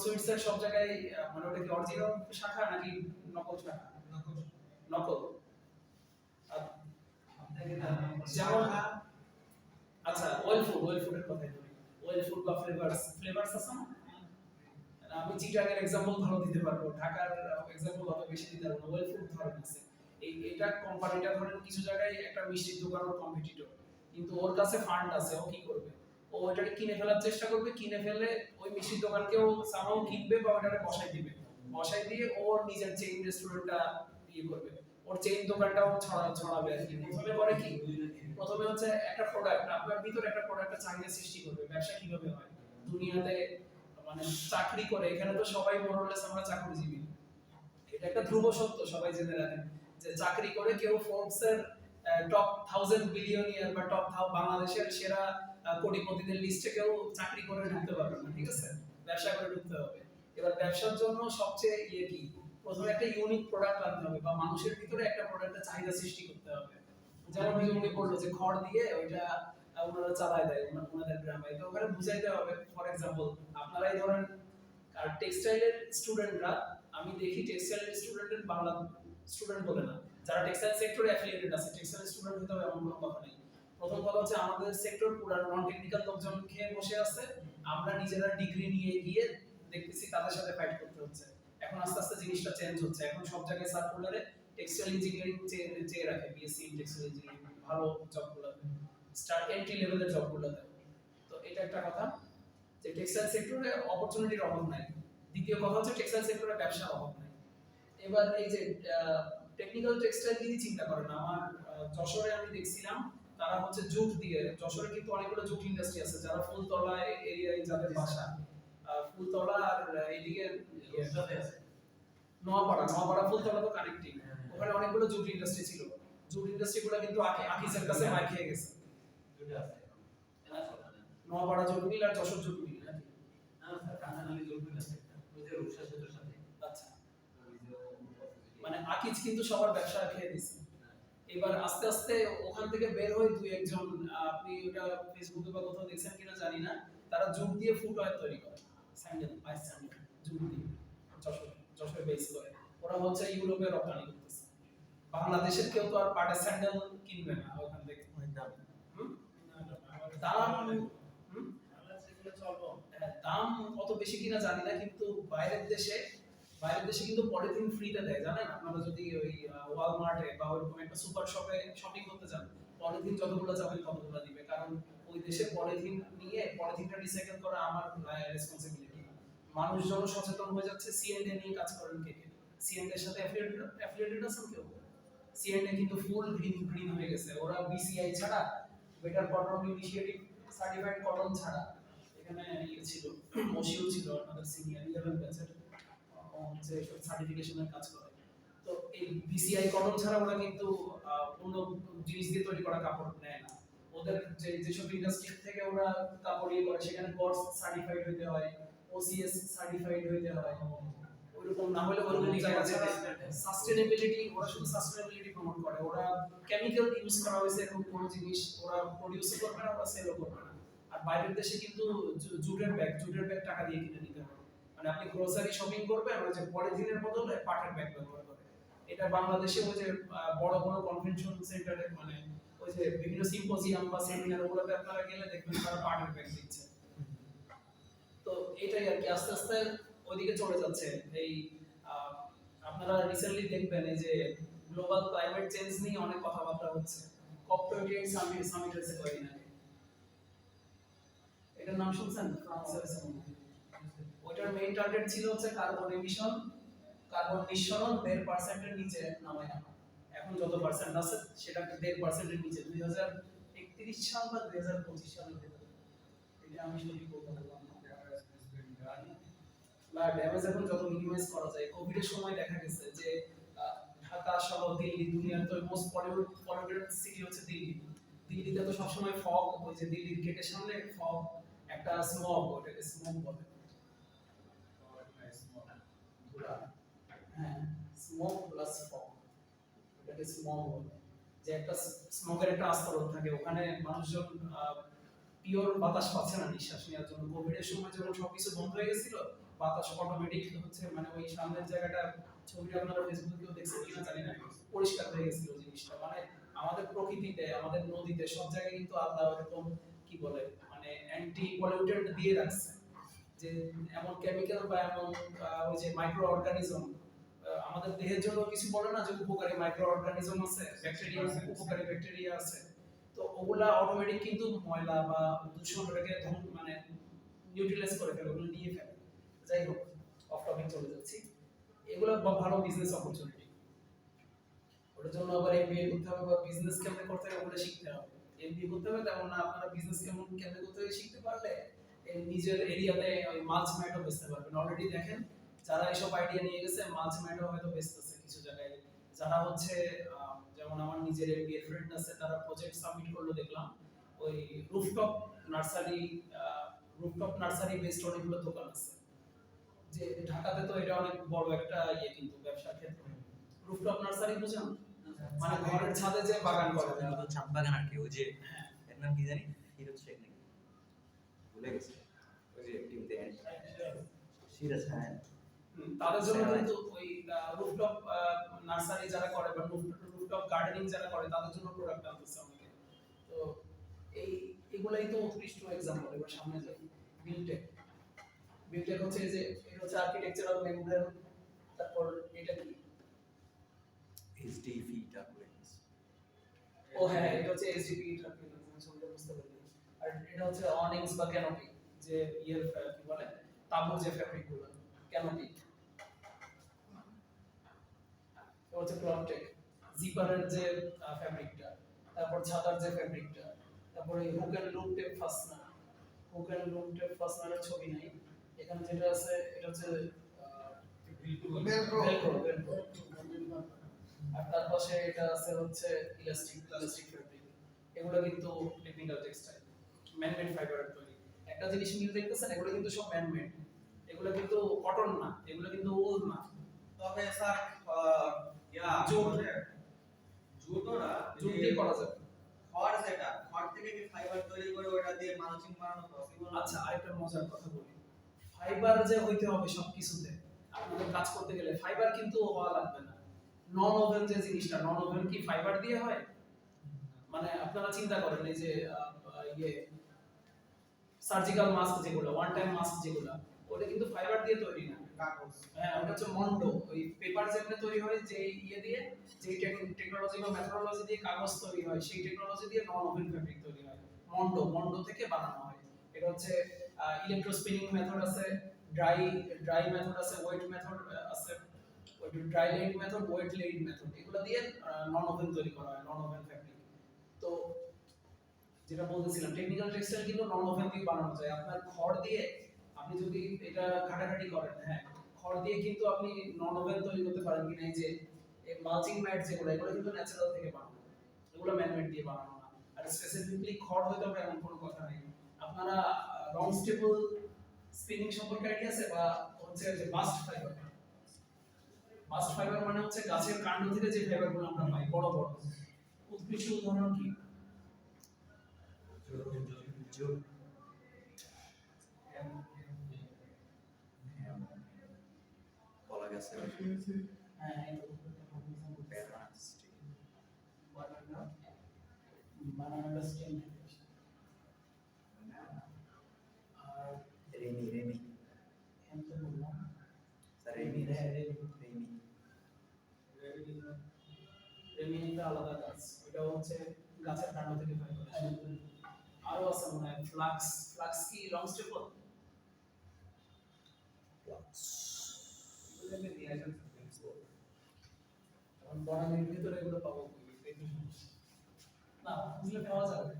সুইটস এর সব জায়গায় মানে ওটা কি অরিজিনাল শাখা নাকি নকল শাখা? নকল। যেমন আচ্ছা ওয়েল ফুডের কথাই বলি, ওয়েল ফুড বা ফ্লেভারস আছে না? আমি চিটাগের एग्जांपल ভালো দিতে পারবো, ঢাকার एग्जांपल অত বেশি দিতে পারবো না। ওয়েল ফুড ধরেন আছে এটা কোম্পানিটা ধরেন কিছু জায়গায় একটা মিষ্টির দোকানের কম্পিটিটর, কিন্তু ওর কাছে ফান্ড আছে, ও কি করবে, ও ওটাকে কিনে ফেলার চেষ্টা করবে, কিনে ফেলে ওই মিষ্টির দোকানকেও সামাও কিনবে বা ওটাকে বসাই দিয়ে ওর নিজের চেইন রেস্টুরেন্টটা ইয়ে করবে, ওর চেইন দোকানটাও ছড়াবে আর কি। প্রথমে করে কি, প্রথমে হচ্ছে একটা প্রোডাক্ট আপনার ভিতরে একটা প্রোডাক্টের চাহিদা সৃষ্টি করবে। ব্যবসা কিভাবে হয় দুনিয়াতে, মানে চাকরি করে, এখানে তো সবাই মোরলেস আমরা চাকরিজীবী, এটা একটা ধ্রুব সত্য সবাই জেনে রাখেন যে চাকরি করে কেউ ফোর্বস এর টপ 1000 বিলিয়নিয়ার বা টপ বাংলাদেশের সেরা কোটিপতিদের লিস্টে কেউ চাকরি করে ঢুকতে পারবে না, ঠিক আছে? ব্যবসা করে ঢুকতে হবে। এবার ব্যবসার জন্য সবচেয়ে ইয়ে কি, প্রথমে একটা ইউনিক প্রোডাক্ট আনতে হবে বা মানুষের ভিতরে একটা প্রোডাক্টের চাহিদা সৃষ্টি করতে হবে। যেমন উনি বললো যে খড় দিয়ে ওইটা ওনারা চালায় দেয় ওনাদের গ্রামে, তো ওখানে বুঝাইতে হবে। ফর এক্সাম্পল আপনারাই ধরেন আর টেক্সটাইলের স্টুডেন্টরা, আমি দেখি টেক্সটাইলের স্টুডেন্টের বাংলা স্টুডেন্ট বলে না, যারা টেক্সটাইল সেক্টরে অ্যাফিলিয়েটেড আছে টেক্সটাইল স্টুডেন্ট হতে হবে এমন কোনো কথা নেই। প্রথম কথা হচ্ছে আমাদের সেক্টর পুরো নন টেকনিক্যাল লোকজন খেয়ে বসে আছে, আমরা নিজেরা ডিগ্রি নিয়ে গিয়ে দেখতেছি তাদের সাথে ফাইট করতে হচ্ছে। এখন আস্তে আস্তে জিনিসটা চেঞ্জ হচ্ছে, এখন সব জায়গায় সার্কুলারে টেক্সটাইল ইঞ্জিনিয়ারিং চেয়ে রাখে, বিএসসি ইন টেক্সটাইল ইঞ্জিনিয়ারিং ভালো জবগুলোতে, স্টার্ট এন্ট্রি লেভেলের জবগুলোতে। তো এটা একটা কথা যে টেক্সটাইল সেক্টরে অপরচুনিটির অভাব নাই। দ্বিতীয় কথা হচ্ছে টেক্সটাইল সেক্টরে ব্যবসার অভাব নাই। এবার এই যে টেকনিক্যাল টেক্সটাইল দিয়ে চিন্তা করেন, আমার যশোরে আমি দেখছিলাম তারা হচ্ছে জুট দিয়ে, যশোরে কিন্তু অনেকগুলো জুট ইন্ডাস্ট্রি আছে, যারা ফুলতলা এরিয়ায় যাদের বাসা, ফুলতলা আর এইদিকে নোয়াপাড়া ফুলতলা তো কানেক্টিং, ওখানে অনেকগুলো জুট ইন্ডাস্ট্রি ছিল। জুট ইন্ডাস্ট্রিগুলো কিন্তু আকিজের কাছে মার খেয়ে গেছে। দুটো আছে নোয়াপাড়া জুট মিল আর যশোর জুট মিল নাকি? না স্যার কাঁচানালি জলদি আছে ওই যে রূপসা সেতুর সাথে। আচ্ছা, মানে আকিজ কিন্তু সবার ব্যবসা খেয়ে দিছে। এবার আস্তে আস্তে ওখান থেকে বের হয়ে দুই একজন, আপনি ওটা ফেসবুকে বা কোথাও দেখছেন কিনা জানি না, তারা জুট দিয়ে ফুটওয়্যার তৈরি করে, স্যান্ডেল আইস স্যান্ডেল জুট দিয়ে যশোরে বেস করে। ওরা হচ্ছে ইউরোপে রপ্তানি করতেছে। বাংলাদেশের কেউ তো আর পাটের স্যান্ডেল কিনবে না ওখান থেকে, দাম কত বেশি কিনা জানি না, কিন্তু বাইরের দেশে কিন্তু পলিথিন ফ্রিতে দেয়, জানেন আপনারা? যদি ওই ওয়ালমার্টে বা ওইরকম একটা সুপার শপে শপিং করতে যান, পলিথিন যতগুলো যাবেন ততগুলো দিবে, কারণ ওই দেশে পলিথিন নিয়ে পলিথিনটা রিসাইকেল করা আমার রেসপন্সিবিলিটি। মানুষজন সচেতন হয়ে যাচ্ছে। সিএনডি নিয়ে কাজ করেন কে? সিএনডি এর সাথে অ্যাফিলিয়েটেড আছেন কেউ? সিএনডি কিন্তু ফুল গ্রিন হয়ে গেছে। ওরা বিসিআই ছাড়া, better cotton initiative certified cotton ছাড়া, এখানে ইয়ে ছিল, মশিউল ছিল আমাদের সিনিয়র 11 ব্যাচের, যে সব সার্টিফিকেশনের কাজ করে। তো এই বিসিআই কটন ছাড়া ওরা কিন্তু অন্য জিনিস দিয়ে তৈরি করা কাপড় নেয় না। ওদের যেসব ইন্ডাস্ট্রি থেকে ওরা কাপড় ইয়ে করে সেখানে গডস সার্টিফাইড হইতে হয়, ওসিএস সার্টিফাইড হইতে হয়, ওইরকম না হলে ওরকম জায়গা ছাড়া সাস্টেনেবিলিটি, ওরা শুধু সাস্টেনেবিলিটি প্রমোট করে, ওরা কেমিক্যাল ইউজ করা হয়েছে এরকম কোনো জিনিস ওরা প্রডিউস করবে না, ওরা সেলও করবে না। আর বাইরের দেশে কিন্তু জুটের ব্যাগ টাকা দিয়ে কিনে নিতে হবে। মানে আপনি গ্রোসারি শপিং করবেন, ওই যে পলিথিনের বদলে পাটের ব্যাগ ব্যবহার করে। এটা বাংলাদেশে ওই যে বড় বড় কনভেনশন সেন্টারে, মানে ওই যে বিভিন্ন সিম্পোজিয়াম বা সেমিনার গুলোতে আপনারা গেলে দেখবেন তারা পাটের ব্যাগ দিচ্ছে। তো এটাই আর কি, আস্তে আস্তে ওইদিকে চলে যাচ্ছে। এই আপনারা রিসেন্টলি দেখবেন এই যে গ্লোবাল ক্লাইমেট চেঞ্জ নিয়ে অনেক কথাবার্তা হচ্ছে। COP28 সামিট হয়েছে কয়েকদিন আগে, এটার নাম শুনছেন? ফ্রান্সের সামিট। ওইটার মেইন টার্গেট ছিল হচ্ছে কার্বন নিঃসরণ 1.5% এর নিচে নামায় আনা। এখন যত পার্সেন্ট আছে সেটা 1.5% এর নিচে 2031 সাল বা 2025 সালের ভেতরে। এটা আমি সত্যি বলতে পারলাম না। ড্যামেজ এখন যত মিনিমাইজ করা যায়। কোভিড এর সময় দেখা গেছে যে ঢাকা সহ দিল্লি, দুনিয়ার তো মোস্ট পলিউটেড সিটি হচ্ছে দিল্লি। দিল্লিতে তো সবসময় ফগ, ওই যে দিল্লির গেটের সামনে ফগ, একটা স্মগ, ওটাকে স্মগ বলে। হ্যাঁ, স্মোক প্লাস ফগ, এটাকে স্মগ বলে। যে একটা স্মোকের একটা আস্তরণ থাকে, ওখানে মানুষজন পিওর বাতাস পাচ্ছে না নিঃশ্বাস নেওয়ার জন্য। কোভিড এর সময় যখন সবকিছু বন্ধ হয়ে গেছিল, বাতাস অটোমেটিক হচ্ছে, মানে ওই সামনের জায়গাটা, ছবিটা আপনারা ফেসবুকেও দেখছেন কিনা জানি না, পরিষ্কার হয়ে গেছিল জিনিসটা। মানে আমাদের প্রকৃতিতে, আমাদের নদীতে সব জায়গায় কিন্তু আল্লাহ এরকম কি বলে, মানে অ্যান্টি পলিউটেন্ট দিয়ে রাখছে, যে এমন কেমিক্যাল বা এমন ওই যে মাইক্রো অর্গানিজম, আমাদের দেহের জন্য কিছু বলে না যে উপকারী মাইক্রো অর্গানিজম আছে, ব্যাকটেরিয়া, উপকারী ব্যাকটেরিয়া আছে। তো ওগুলা অটোমেটিক কিন্তু ময়লা বা দূষণ ওটাকে মানে নিউট্রিলাইজ করে ফেলে, ওগুলো নিয়ে ফেলে। যাই হোক, অফ টপিক চলে যাচ্ছি। এগুলো ভালো বিজনেস অপরচুনিটি। ওটার জন্য আবার এমবিএ করতে হবে বা বিজনেস কেমনে করতে হবে ওগুলো শিখতে হবে। এমবিএ করতে হবে তেমন না, আপনারা বিজনেস কেমনে করতে হবে শিখতে পারলে নিজের এরিয়াতে ওই মাল্চ ম্যাটও বেচতে পারবেন। অলরেডি দেখেন যারা এইসব আইডিয়া নিয়ে গেছে, মাল্চ ম্যাটও হয়তো বেচতেছে কিছু জায়গায়। যারা হচ্ছে যেমন আমার নিজের এমবিএ ফ্রেন্ড আছে, তারা প্রজেক্ট সাবমিট করলো দেখলাম, ওই রুফটপ নার্সারি বেসড অনেকগুলো দোকান আছে। যে ঢাকাতে তো এটা অনেক বড় একটা ইয়ে, কিন্তু ব্যবসার ক্ষেত্রে রুফটপ নার্সারি বুঝেন, মানে ঘরের ছাদে যে বাগান করে, ছাদ বাগান আর কি। ওই যে এর নাম কি জানি, হিরত শেখ নাকি ভুলে গেছে, ওই যে টিমতে সিরাজ। হ্যাঁ, তাদের জন্য কিন্তু ওই রুফটপ নার্সারি যারা করে বা রুফটপ গার্ডেনিং যারা করে, তাদের জন্য প্রোডাক্ট আনতেছে অনেকে। তো এগুলাই তো উৎকৃষ্ট এক্সাম্পল। এবার সামনে যাই, বিলটেক হচ্ছে এই যে, এটা হচ্ছে আর্কিটেকচারাল মেমব্রেন। তারপর এটা কি, এইচডিপি টার্বুলেন্স। ও হ্যাঁ, এটা হচ্ছে এইচডিপি টার্বুলেন্স, ছবিটা বুঝতে পারলি। আর এটা হচ্ছে অনিংস বা ক্যানোপি, যে ইয়ের কি বলে, তাঁবুর যে ফ্যাব্রিক গুলো, ক্যানোপি। এটা হচ্ছে ক্লমটেক, জিপারের যে ফ্যাব্রিকটা, তারপর ছাতার যে ফ্যাব্রিকটা, তারপরে হুক এন্ড লুপ টেপ ফাস্টনারের ছবি নাই এখানে, যেটা আছে এটা হচ্ছে ভেলক্রো। আর তার পাশে এটা আছে হচ্ছে ইলাস্টিক ফ্যাব্রিক। এগুলো কিন্তু টেকনিক্যাল টেক্সটাইল, ম্যানমেড ফাইবারের তৈরি। একটা জিনিস মিল দেখতেছেন, এগুলো কিন্তু সব ম্যানমেড, এগুলো কিন্তু কটন না, এগুলো কিন্তু উল না। তবে স্যার জুট দিয়ে করা যাবে। খড় থেকে কি ফাইবার তৈরি করে ওটা দিয়ে মালচিং বানানো পসিবল? আচ্ছা, আরেকটা মজার কথা বলি, ফাইবার যে হইতে হবে সবকিছুতে, আপনাদের কাজ করতে গেলে ফাইবার কিন্তু হওয়া লাগবে না। নন ওভেন যে জিনিসটা, নন ওভেন কি ফাইবার দিয়ে হয়? মানে আপনারা চিন্তা করেন এই যে ইয়ে সার্জিক্যাল মাস্ক যেগুলো, ওয়ান টাইম মাস্ক যেগুলো, ওটা কিন্তু ফাইবার দিয়ে তৈরি না, কাগজ। হ্যাঁ, ওটা হচ্ছে মন্ডো। ওই পেপার যেমন তৈরি হয়, যে ইয়ে দিয়ে, যে টেকনোলজি বা মেথোডোলজি দিয়ে কাগজ তৈরি হয়, সেই টেকনোলজি দিয়ে নন ওভেন ফ্যাব্রিক তৈরি হয়। মন্ডো থেকে বানানো হয়। এটা হচ্ছে ইলেকট্রোস্পিনিং মেথড আছে, ড্রাই মেথড আছে, ওয়েট মেথড আছে, ওই dry laid method, wet laid method, এগুলো দিয়ে নন ওভেন তৈরি করা হয়, নন ওভেন ফ্যাব্রিক। তো যেটা বলতেছিলাম, টেকনিক্যাল টেক্সটাইল কিন্তু নন ওভেন দিয়ে বানানো যায়। আপনার খড় দিয়ে আপনি যদি এটা ঘাটাঘাটি করেন, হ্যাঁ, খড় দিয়ে কিন্তু আপনি নন ওভেন তৈরি করতে পারেন কিনা, এই যে মালচিং ম্যাট যেগুলো, এগুলো কিন্তু ন্যাচারাল থেকে বানানো, এগুলো ম্যানমেড দিয়ে বানানো না। আর স্পেসিফিকলি খড় হইতে হবে এমন কোনো কথা নেই। আপনারা রং স্টেবল স্পিনিং সম্পর্কে আইডিয়া আছে, বা হচ্ছে যে বাস্ট ফাইবার, বাস্ট ফাইবার মানে হচ্ছে গাছের কাণ্ড থেকে যে ফাইবারগুলো আমরা পাই বড় বড়। উৎকৃষ্ট উদাহরণ কি? জুট, কলা গাছের হ্যাঁ ব্যানানা স্টিক, বানানা স্টেম। আর রেমি আমি তো বললাম স্যার রেমি রেমিনিটা আলাদা গাছ, এটা হচ্ছে গাছের কাণ্ড থেকে ফাইবার আসে। আরো আছে মনে হয় ফ্লাক্স। ফ্লাক্স কি লং স্টেপল? এখন বনানীর ভিতরে এগুলো পাবো কই? দেখি না বুঝলে পাওয়া যাবে।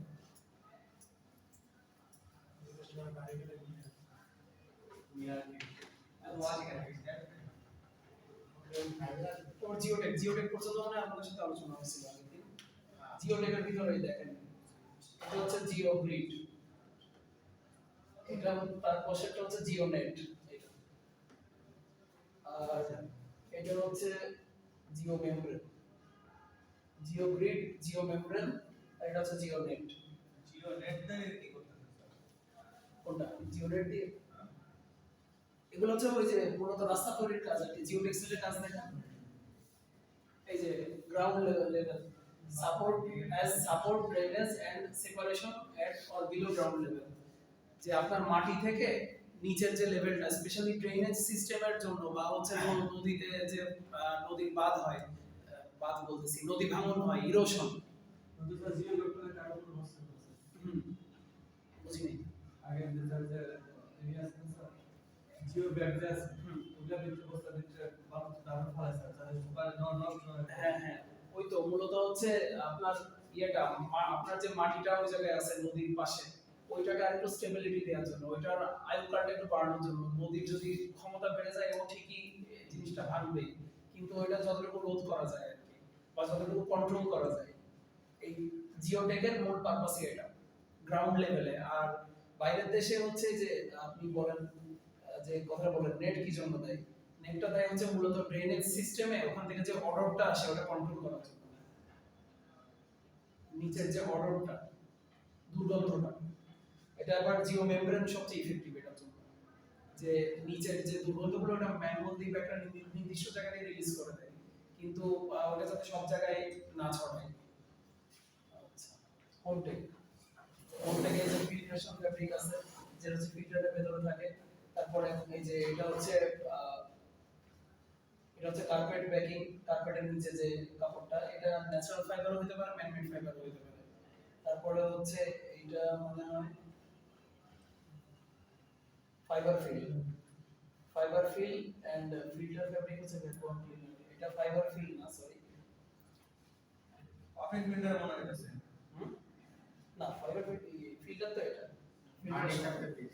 তোর জিওটেক জিওটেক পর্যন্ত মানে আপনাদের সাথে আলোচনা হয়েছিল আগের দিন। জিওটেকের ভিতরেই দেখেন এটা হচ্ছে জিও গ্রিড, এটা তার পাশেরটা হচ্ছে জিওনেট, এটা আর এটা হচ্ছে geo membrane. Geo grid, geo membrane, আর এটা হচ্ছে জিওনেট। জিও নেট দিয়ে কি করতেছে স্যার? কোনটা? জিওনেট দিয়ে এগুলো হচ্ছে ওই যে মূলত রাস্তা তৈরির কাজ আর কি। জিওটেক্সটাইলের কাজ দেখা এই যে ground level support as support drainage and separation at or below ground level, যে আপনার মাটি থেকে নিচের যে লেভেলটা স্পেশালি ড্রেনেজ সিস্টেমের জন্য বা হচ্ছে নদীতে যে নদীর বাঁধ হয়, বাঁধ বলতেছি নদী ভাঙন হয়, ইরোশন। জিও ডক্টরের কারণ কোনো হচ্ছে না বুঝিনি আগে যে এরিয়া আছে স্যার জিও ব্যাকজাস ওটা ভিতরে বস্তা ভিতরে বালু দারুণ ফেলা স্যার তাহলে সুপার নট হ্যাঁ হ্যাঁ ওই তো মূলত হচ্ছে আপনার ইয়েটা আপনার যে মাটিটা ওই জায়গায় আছে নদীর পাশে, ওইটাকে আরেকটু স্টেবিলিটি দেওয়ার জন্য, ওইটার আয়ুকালটা একটু বাড়ানোর জন্য। নদীর যদি ক্ষমতা বেড়ে যায় এবং ঠিকই জিনিসটা ভাঙবে, কিন্তু ওইটা যতটুকু রোধ করা যায় আর কি, বা যতটুকু কন্ট্রোল করা যায়। এই জিওটেকের মূল পারপাসই এটা গ্রাউন্ড লেভেলে। আর বাইরের দেশে হচ্ছে যে আপনি বলেন যে কথা বলেন নেট কি জন্য দেয়, নেটটা দেয় হচ্ছে মূলত ড্রেনেজ সিস্টেমে ওখান থেকে যে অর্ডারটা আসে ওটা কন্ট্রোল করার জন্য। নিচের যে অর্ডারটা দুর্গন্ধটা, এটা আবার জিও মেমব্রেন সবচেয়ে ইফেক্টিভ এটার জন্য, যে নিচের যে দুর্গন্ধগুলো ওটা ম্যানুয়াল দিয়ে একটা নির্দিষ্ট জায়গায় রিলিজ করে দেয়, কিন্তু ওটা যাতে সব জায়গায় না ছড়ায়। আচ্ছা হোমটেক, হোমটেকে যে ফিল্ট্রেশন ফ্যাব্রিক আছে যেটা হচ্ছে ফিল্টারের ভেতরে থাকে। তারপরে এই যে এটা হচ্ছে কার্পেট ব্যাকিং, কার্পেটের নিচে যে কাপড়টা এটা ন্যাচারাল ফাইবার হতে পারে, ম্যানমেড ফাইবার হতে পারে। তারপরে হচ্ছে এটা মনে হয় fibre fill, fibre fill and filter fabric হচ্ছে ভ্যাকুয়াম ক্লিনার। এটা ফাইবার ফিল না সরি, অফিস প্রিন্টার মনে হইতেছে। না ফাইবার ফিল্টার তো এটা ফিল্ট্রেশন ফ্যাব্রিক।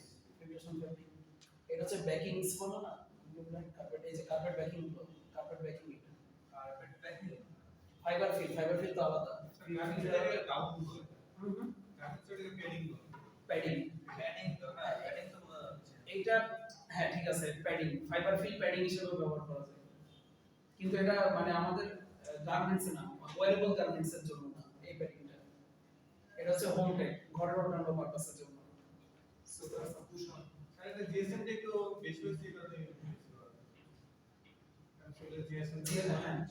এটা হচ্ছে ব্যাকিংস বলো না কার্পেট, এই যে carpet backing, carpet backing carpet packing fibre fill তো আলাদা। ফিল্টারের ডাউন করে কার্পেট সেটাকে প্যাডিং করে প্যাডিং প্যাডিং তো হ্যাঁ প্যাডিং তো বোঝা যাচ্ছে। এইটা হ্যাঁ ঠিক আছে, প্যাডিং ফাইবার ফিল প্যাডিং হিসেবে ব্যবহার করা যায়, কিন্তু এটা মানে আমাদের গার্মেন্টস না, ওয়্যারেবল গার্মেন্টস এর জন্য না এই প্যাডিংটা। এটা হচ্ছে হোম টেক, ঘরের অন্যান্য পারপাসের জন্য। সুপার সাবস্টিটিউশন তাহলে জিএসএম টা একটু বেশি বেশি করতে আসলে জিএসএম হ্যাঁ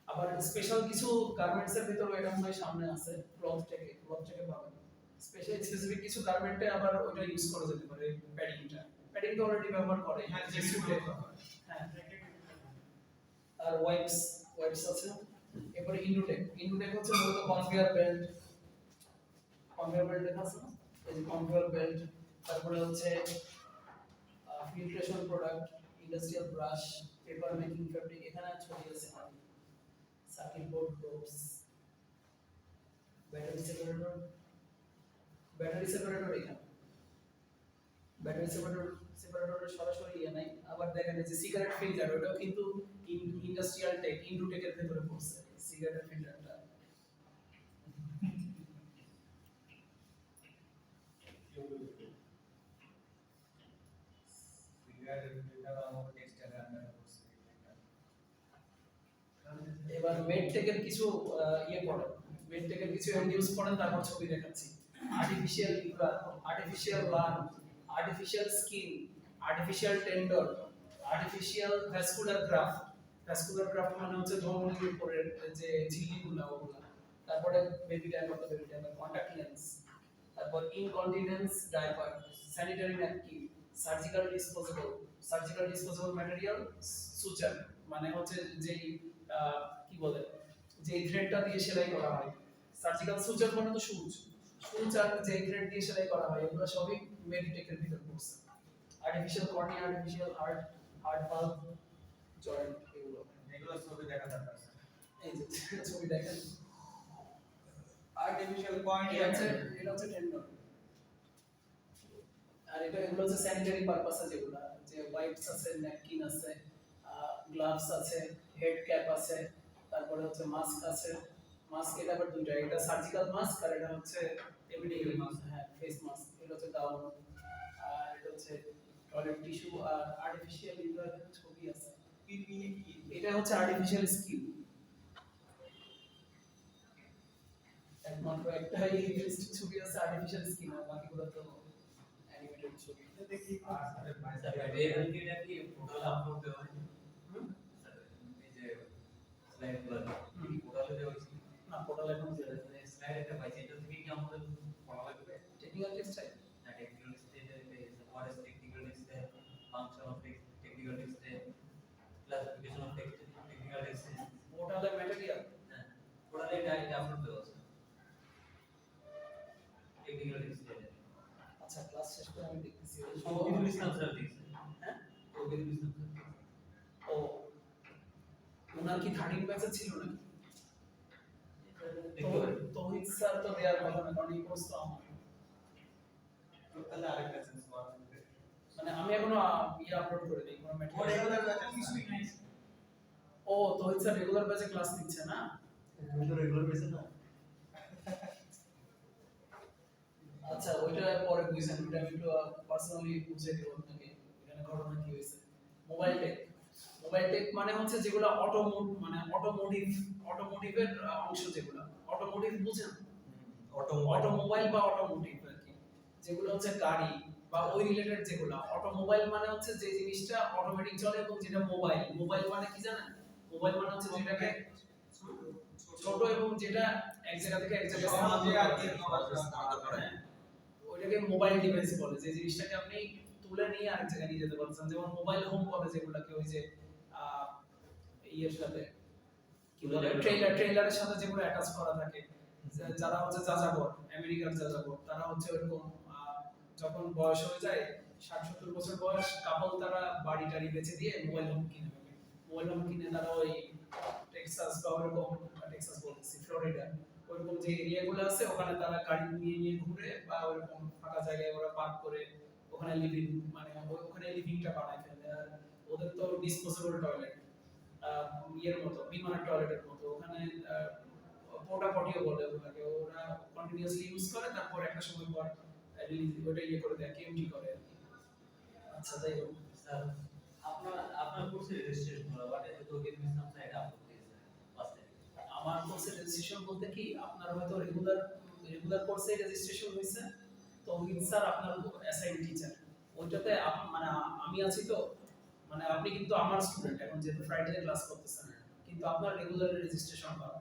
আবার স্পেশাল কিছু গার্মেন্টস এর ভিতরে এটা মনে হয় সামনে আছে, ক্লথ টেকে পাবেন। স্পেসিফিক কিছু গার্মেন্টে আবার ওটা ইউজ করা যেতে পারে প্যাডিংটা। প্যাডিং তো অলরেডি ব্যবহার করে হ্যাঁ যে সুটে। হ্যাঁ আর ওয়াইপস আছে। এরপরে ইন্ডোটেক হচ্ছে মূলত কনভেয়ার বেল্ট দেখা আছে না, এই যে কনভেয়ার বেল্ট। তারপরে হচ্ছে filtration product, industrial brush, paper making fabric, এখানে ছড়িয়ে আছে সার্কিট বোর্ড, ডোপস, ব্যাটারি সেপারেটর এখানে ব্যাটারি সেপারেটরের সরাসরি ইয়ে নাই। আবার দেখেন যে সিগারেট ফিল্টার, ওটাও কিন্তু ইন্ডাস্ট্রিয়াল টেক ইন্ডোটেকের ভেতরে পড়ছে সিগারেট ফিল্টারটা। সিগারেট ফিল্টার আমাদের টেক্সটাইল আন্ডার করছে মেডটেকের কিছু ইয়ে পড়েন, মেডটেকের কিছু এমডিউস পড়েন, তারপর ছবি দেখাচ্ছি। Artificial liver, artificial lung, artificial skin, artificial tendon, artificial vascular graft. Vascular graft মানে হচ্ছে ধমনীর উপরের যে ঝিল্লিগুলো ওগুলা। তারপরে বেবি ডায়াপার, কন্টাক্ট লেন্স, তারপর incontinence diaper, sanitary napkin, surgical disposable material, suture মানে হচ্ছে যেই কি বলে যে থ্রেডটা দিয়ে সেলাই করা হয়। সার্জিক্যাল সুচার মানে তো সুচ আর যে থ্রেড দিয়ে সেলাই করা হয়, এগুলো সবই মেডিটেকের ভিতর পড়ছে। Artificial cornea, artificial heart valve, joint, এগুলো ছবি দেখা দরকার। এই যে ছবি দেখেন, আর্টিফিশিয়াল এটা কর্নিয়া হচ্ছে টেন্ডন। আর এগুলো হচ্ছে স্যানিটারি পারপাস আছে, যেগুলো যে ওয়াইপস আছে, ন্যাপকিন আছে, গ্লাভস আছে, হেড ক্যাপ আছে, তারপরে হচ্ছে মাস্ক আছে। মাস্ক এটা আবার দুইটা, এটা সার্জিক্যাল মাস্ক আর এটা হচ্ছে এমডিএল মাস্ক। হ্যাঁ, ফেস মাস্ক। এটা হচ্ছে গাউন, আর এটা হচ্ছে টয়লেট টিস্যু। আর আর্টিফিশিয়াল লিভার ছবি আছে, পিপিই। এটা হচ্ছে আর্টিফিশিয়াল স্কিন। একমাত্র একটাই রিয়েলিস্টিক ছবি আছে আর্টিফিশিয়াল স্কিন, আর বাকিগুলো তো অ্যানিমেটেড ছবি। দেখি স্যার এটা কি পোর্টাল আপলোড দেওয়া হয়? এই যে স্লাইডগুলো কি পোর্টালে দেওয়া হয়েছে? না, পোর্টালে এখন স্লাইড একটা পাইছি, এটা থেকে কি আমাদের পড়া লাগবে? Technical textile. না, technical textile, what is technical textile, function of technical textile, classification of technical textile. পোর্টালে ম্যাটেরিয়াল। হ্যাঁ, পোর্টালে ডাইরেক্ট আপলোড দেওয়া আছে টেকনিক্যাল টেক্সটাইল। আচ্ছা, ক্লাস শেষ করে আমি দেখতেছি। শহীদুল ইসলাম স্যার দিয়েছে। হ্যাঁ, শহীদুল ইসলাম স্যার। ও ওনার কি 13 ব্যাচে ছিল নাকি? তৌহিদ স্যার তো দেওয়ার কথা না, কারণ এই কোর্স তো আমার। তাহলে আরেকটা সেন্স করা মানে আমি এখনো ইয়ে আপলোড করে দিই কোনো ওর ম্যাটেরিয়াল। রেগুলার ব্যাচে কিছুই নাই। ও তৌহিদ স্যার রেগুলার ব্যাচে ক্লাস নিচ্ছে না? রেগুলার বেসে না। আচ্ছা, ওইটা পরে বুঝেন, ওইটা আমি একটু পার্সোনালি বুঝিয়ে দেব আপনাকে এখানে ঘটনা কি হয়েছে। মোবাইল টেক মানে হচ্ছে যেগুলো অটোমোটিভের অংশ, যেগুলো অটোমোটিভ বুঝেন, অটোমোবাইল বা অটোমোটিভ আর কি, যেগুলো হচ্ছে গাড়ি বা ওই রিলেটেড যেগুলো। অটোমোবাইল মানে হচ্ছে যে জিনিসটা অটোমেটিক চলে, এবং যেটা মোবাইল মানে কি জানেন? মোবাইল মানে হচ্ছে যেটাকে ছোট এবং যেটা এক জায়গা থেকে এক জায়গায় সহজে আর কি হ্যাঁ, ওইটাকে মোবাইল ডিভাইস বলে, যে জিনিসটাকে আপনি তুলে নিয়ে আরেক জায়গায় নিয়ে যেতে পারছেন। যেমন মোবাইল হোম বলে যেগুলোকে, ওই যে ইয়ের সাথে কি বলে, ট্রেলারের সাথে যেগুলো অ্যাটাচ করা থাকে। যারা হচ্ছে যাযাবর, আমেরিকার যাযাবর, তারা হচ্ছে ওরকম যখন বয়স হয়ে যায় 60-70 বছর বয়স, কাপল তারা বাড়ি টাড়ি বেচে দিয়ে মোবাইল হোম কিনে নেবে। মোবাইল হোম কিনে তারা ওই টেক্সাস বা ওরকম, টেক্সাস বলতেছি, ফ্লোরিডা, ওরকম যে এরিয়াগুলো আছে ওখানে তারা গাড়ি নিয়ে ঘুরে, বা ওরকম ফাঁকা জায়গায় ওরা পার্ক করে ওখানে লিভিং, মানে ওখানে লিভিংটা বানায় ফেলে। আর ওদের তো ডিসপোজেবল টয়লেট, ইয়ের মতো, বিমানের টয়লেটের মতো, ওখানে পোর্টা পটিও বলে ওটাকে, ওরা কন্টিনিউয়াসলি ইউজ করে, তারপর একটা সময় পর রিলিজ ওটা ইয়ে করে দেয়, কেএমটি করে আর কি। আচ্ছা, যাই হোক, স্যার আপনার কোর্সে রেজিস্ট্রেশন করা বাট এত তৌহিদুল ইসলাম স্যার এটা আপলোড দিয়েছে ফার্স্টে। আমার কোর্সে রেজিস্ট্রেশন বলতে কি, আপনার হয়তো রেগুলার কোর্সে রেজিস্ট্রেশন হয়েছে, তো উইথ স্যার আপনার অ্যাসাইন টিচার, ওইটাতে মানে আমি আছি তো, মানে আপনি কিন্তু আমার স্টুডেন্ট এখন, যেহেতু ফ্রাইডে ক্লাস করতেছেন, কিন্তু আপনার রেগুলার রেজিস্ট্রেশন করা,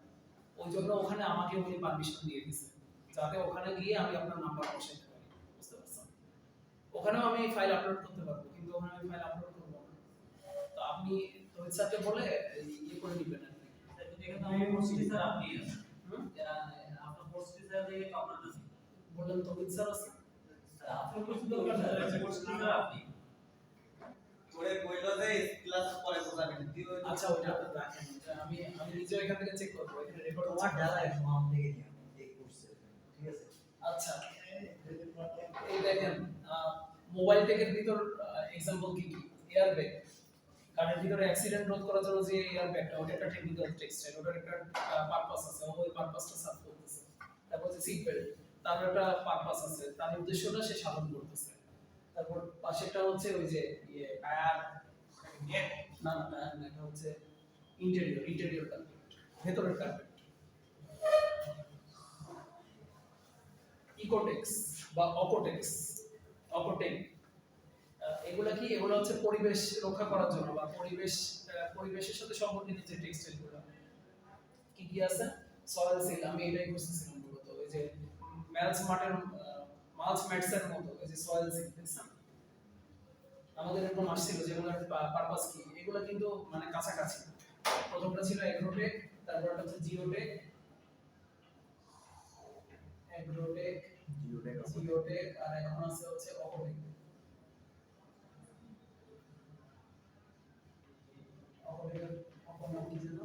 ওই জন্য ওখানে আমাকে উনি পারমিশন দিয়ে দিয়েছে, যাতে ওখানে গিয়ে আমি আপনার নাম্বার বসাইতে পারি। বুঝতে পারছেন? ওখানেও আমি ফাইল আপলোড করতে পারবো, কিন্তু ওখানে আমি ফাইল আপলোড করবো না। তো আপনি তৌহিদ স্যারকে বলে ইয়ে করে দিবেন আর কি। স্যার যদি এখানে আমার কোর্স টিচার আপনি আছেন, যারা আপনার কোর্স টিচার দিয়ে আপনার না বললেন তৌহিদ স্যার আছে, স্যার আপনার কোর্স দরকার স্যার, কোর্স টিচার আপনি। ওরে কইলো যে ক্লাস পরে বোঝাবেন। আচ্ছা ওইটা আপনি রাখেন, আমি নিজে এখান থেকে চেক করবো, এখানে রেকর্ড তোমার ডালা সমান থেকে দিও এই কোর্সে, ঠিক আছে? আচ্ছা, এই দেখেন মোবাইল টেকের ভিতর एग्जांपल কি এয়ার ব্যাগ, কারের ভিতরে অ্যাক্সিডেন্ট রোধ করার জন্য যে এয়ার ব্যাগটা, ওটা একটা টেকনিক্যাল টেক্সটাইল, ওটার একটা পারপাস আছে, ওই পারপাসটা সার্ভ করতেছে। তারপর যে সিট বেল্ট, তার একটা পারপাস আছে, তার উদ্দেশ্যটা সে সাধন করতেছে। তারপর পাশেরটা হচ্ছে ওই যে ইয়ে টায়ার নেট না, এটা হচ্ছে ইন্টেরিয়রটা, ভেতরের কার্পেট। ইকোটেক্স বা অকোটেক এগুলা কি? এগুলো হচ্ছে পরিবেশ রক্ষা করার জন্য বা পরিবেশের সাথে সম্পর্কিত যে টেক্সটাইল গুলো কি কি আছে। সয়েল সিল, আমি এটাই বুঝতেছিলাম মূলত, ওই যে মাল্চ ম্যাটসের মতো, ওই যে সয়েল সিল দেখছেন আমাদের এরকম আসছিল, যেগুলোর পারপাস কি, এগুলো কিন্তু মানে কাছাকাছি। প্রথমটা ছিল এগ্রোটেক, তারপরটা হচ্ছে জিওটেক, জিওটেক, আর এখন আছে হচ্ছে অকোটেক। অকোটেকের অপর নাম কি যেন?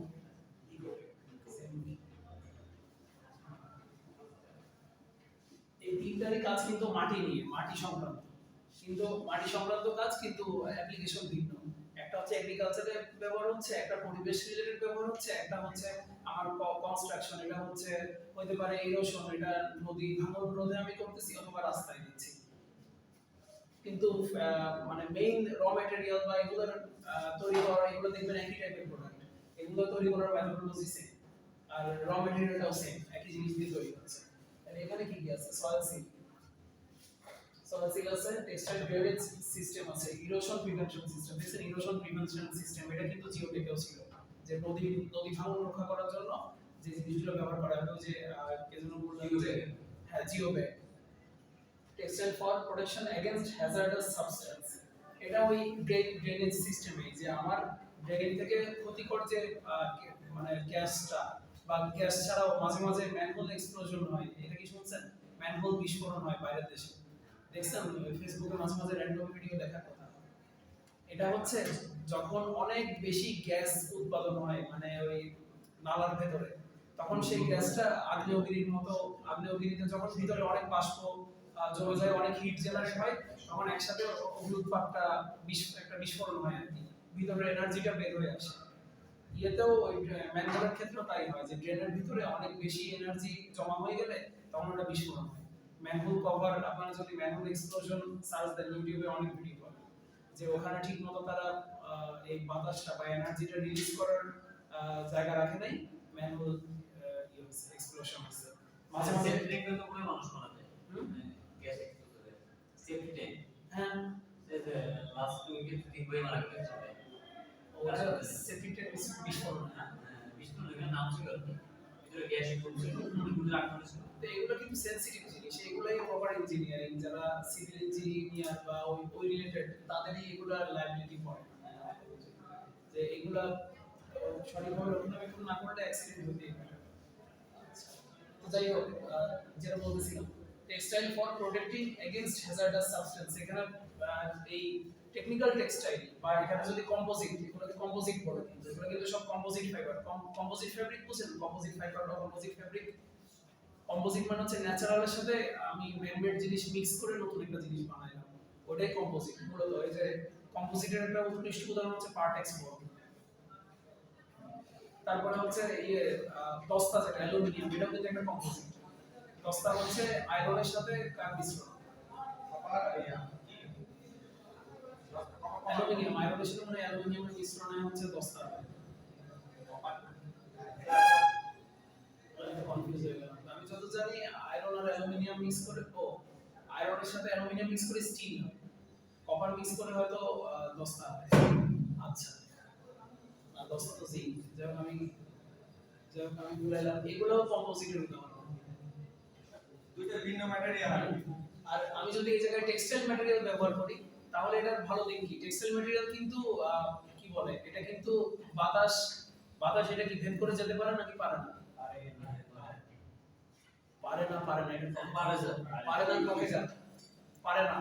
ইকোটেক। এই তিনটারই কাজ কিন্তু মাটি নিয়ে, মাটি সংক্রান্ত, কিন্তু মাটি সংক্রান্ত কাজ, কিন্তু অ্যাপ্লিকেশন ভিন্ন। একটা হচ্ছে এগ্রিকালচারে ব্যবহার হচ্ছে, একটা পরিবেশ রিলেটেড ব্যবহার হচ্ছে, একটা হচ্ছে আমার কনস্ট্রাকশন, এটা হচ্ছে হতে পারে ইরোশন, এটা নদী ভাঙন রোধে আমি করতেছি অথবা রাস্তায় দিচ্ছি। কিন্তু মানে মেইন র ম্যাটেরিয়াল বা এগুলোর তৈরি করা, এগুলো দেখবেন একই টাইপের প্রোডাক্ট, এগুলো তৈরি করার মেথডোলজি সেম, আর র ম্যাটেরিয়ালটাও সেম, একই জিনিস দিয়ে তৈরি হচ্ছে। তাহলে এখানে কি কি আছে? সয়েল সিল আছে, টেক্সটাইল ড্রেনেজ সিস্টেম আছে, ইরোশন প্রিভেনশন সিস্টেম। দেখেন ইরোশন প্রিভেনশন সিস্টেম এটা কিন্তু জিওটেকেও ছিল, যে নদী ভাঙন রক্ষা করার জন্য যে জিনিসগুলো ব্যবহার করা হয়, যে কে যেন বললাম যে হ্যাঁ geobag. Textile for protection against hazardous substance, এটা ওই ড্রেনেজ সিস্টেমে, যে আমার ড্রেন থেকে ক্ষতিকর যে মানে গ্যাসটা বা গ্যাস ছাড়াও মাঝে মাঝে ম্যানহোল এক্সপ্লোশন হয়, এটা কি শুনছেন? ম্যানহোল বিস্ফোরণ হয় বাইরের দেশে, দেখছেন ফেসবুকে মাঝে মাঝে র্যান্ডম ভিডিও দেখার কথা। এটা হচ্ছে যখন অনেক বেশি গ্যাস উৎপাদন হয় মানে ওই নালার ভেতরে, তখন সেই গ্যাসটা আগ্নেয়গিরির মতো, আগ্নেয়গিরিতে যখন ভিতরে অনেক বাষ্প জমে যায়, অনেক হিট জেনারেট হয়, তখন একসাথে অগ্নুৎপাতটা একটা বিস্ফোরণ হয় আর কি, ভিতরে এনার্জিটা বের হয়ে আসে। ইয়েতেও ওই ম্যানহোলের ক্ষেত্রেও তাই হয়, যে ড্রেনের ভিতরে অনেক বেশি এনার্জি জমা হয়ে গেলে তখন ওটা বিস্ফোরণ হয়। ম্যানহোল কভার, আপনারা যদি ম্যানহোল এক্সপ্লোশন সার্চ দেন ইউটিউবে অনেক ভিডিও পাবেন, যে ওখানে ঠিকমতো তারা এই বাতাসটা বা এনার্জিটা রিলিজ করার জায়গা রাখে নাই, ম্যানহোল এক্সপ্লোশন হচ্ছে। মাঝে মাঝে দেখবে তো কোনো মানুষ মারা যায় গ্যাস এক্সপ্লোশনে, সেফটি ট্যাঙ্ক, হ্যাঁ যে লাস্ট উইকে 3 বই মারা গেছে, ওটা সেফটি ট্যাঙ্ক বিস্ফোরণ। বিস্ফোরণের নাম ছিল ভিতরে গ্যাস চলছিল, কিন্তু রাখতে ছিল। তো এগুলো কিন্তু সেনসিটিভ জিনিস, এগুলাই প্রপার ইঞ্জিনিয়ারিং, যারা সিভিল ইঞ্জিনিয়ার বা ওই রিলেটেড তাদেরই এগুলা লায়াবিলিটি পড়ে, যে এগুলা সঠিকভাবে রক্ষণাবেক্ষণ না করলে অ্যাক্সিডেন্ট হতেই পারে। তো যাই হোক, যেটা বলতেছিলাম, textile for protecting against hazardous substance, এখানে এই টেকনিক্যাল টেক্সটাইল বা এখানে যদি কম্পোজিট, এগুলোকে কম্পোজিট বলে, কিন্তু এগুলো কিন্তু সব কম্পোজিট ফাইবার। কম্পোজিট ফ্যাব্রিক বুঝেন? কম্পোজিট ফাইবার বা কম্পোজিট ফ্যাব্রিক, কম্পোজিট মানে হচ্ছে ন্যাচারালের সাথে আমি ম্যানমেড জিনিস মিক্স করে নতুন একটা জিনিস বানাইলাম, ওটাই কম্পোজিট মূলত। এই যে কম্পোজিটের একটা উৎকৃষ্ট উদাহরণ হচ্ছে পার্টেক্স বোর্ড। তারপরে হচ্ছে ইয়ে দস্তা, যেটা অ্যালুমিনিয়াম, এটাও কিন্তু একটা কম্পোজিট। দস্তা হচ্ছে আয়রনের সাথে কার মিশ্রণ, অ্যালুমিনিয়াম, আয়রনের সাথে মানে অ্যালুমিনিয়ামের মিশ্রণে হচ্ছে দস্তা। কনফিউজ হয়ে গেলাম। আমি যত জানি আয়রন আর অ্যালুমিনিয়াম মিক্স করে, আয়রনের সাথে অ্যালুমিনিয়াম মিক্স করে স্টিল হয়, কপার মিক্স করে হয়তো দস্তা হয়। আচ্ছা, না দস্তা তো জিঙ্ক, যেমন আমি বলাইলাম, এগুলোও কম্পোজিটের উদাহরণ, দুইটা ভিন্ন ম্যাটেরিয়াল। আর আমি যদি এই জায়গায় টেক্সটাইল ম্যাটেরিয়াল ব্যবহার করি, তাহলে এটার ভালো দিক কি? টেক্সটাইল ম্যাটেরিয়াল কিন্তু কি বলে, এটা কিন্তু বাতাস এটা কি ভেদ করে যেতে পারে নাকি পারে না? পারে না, এটা পারে না, কমে যায়, পারে না।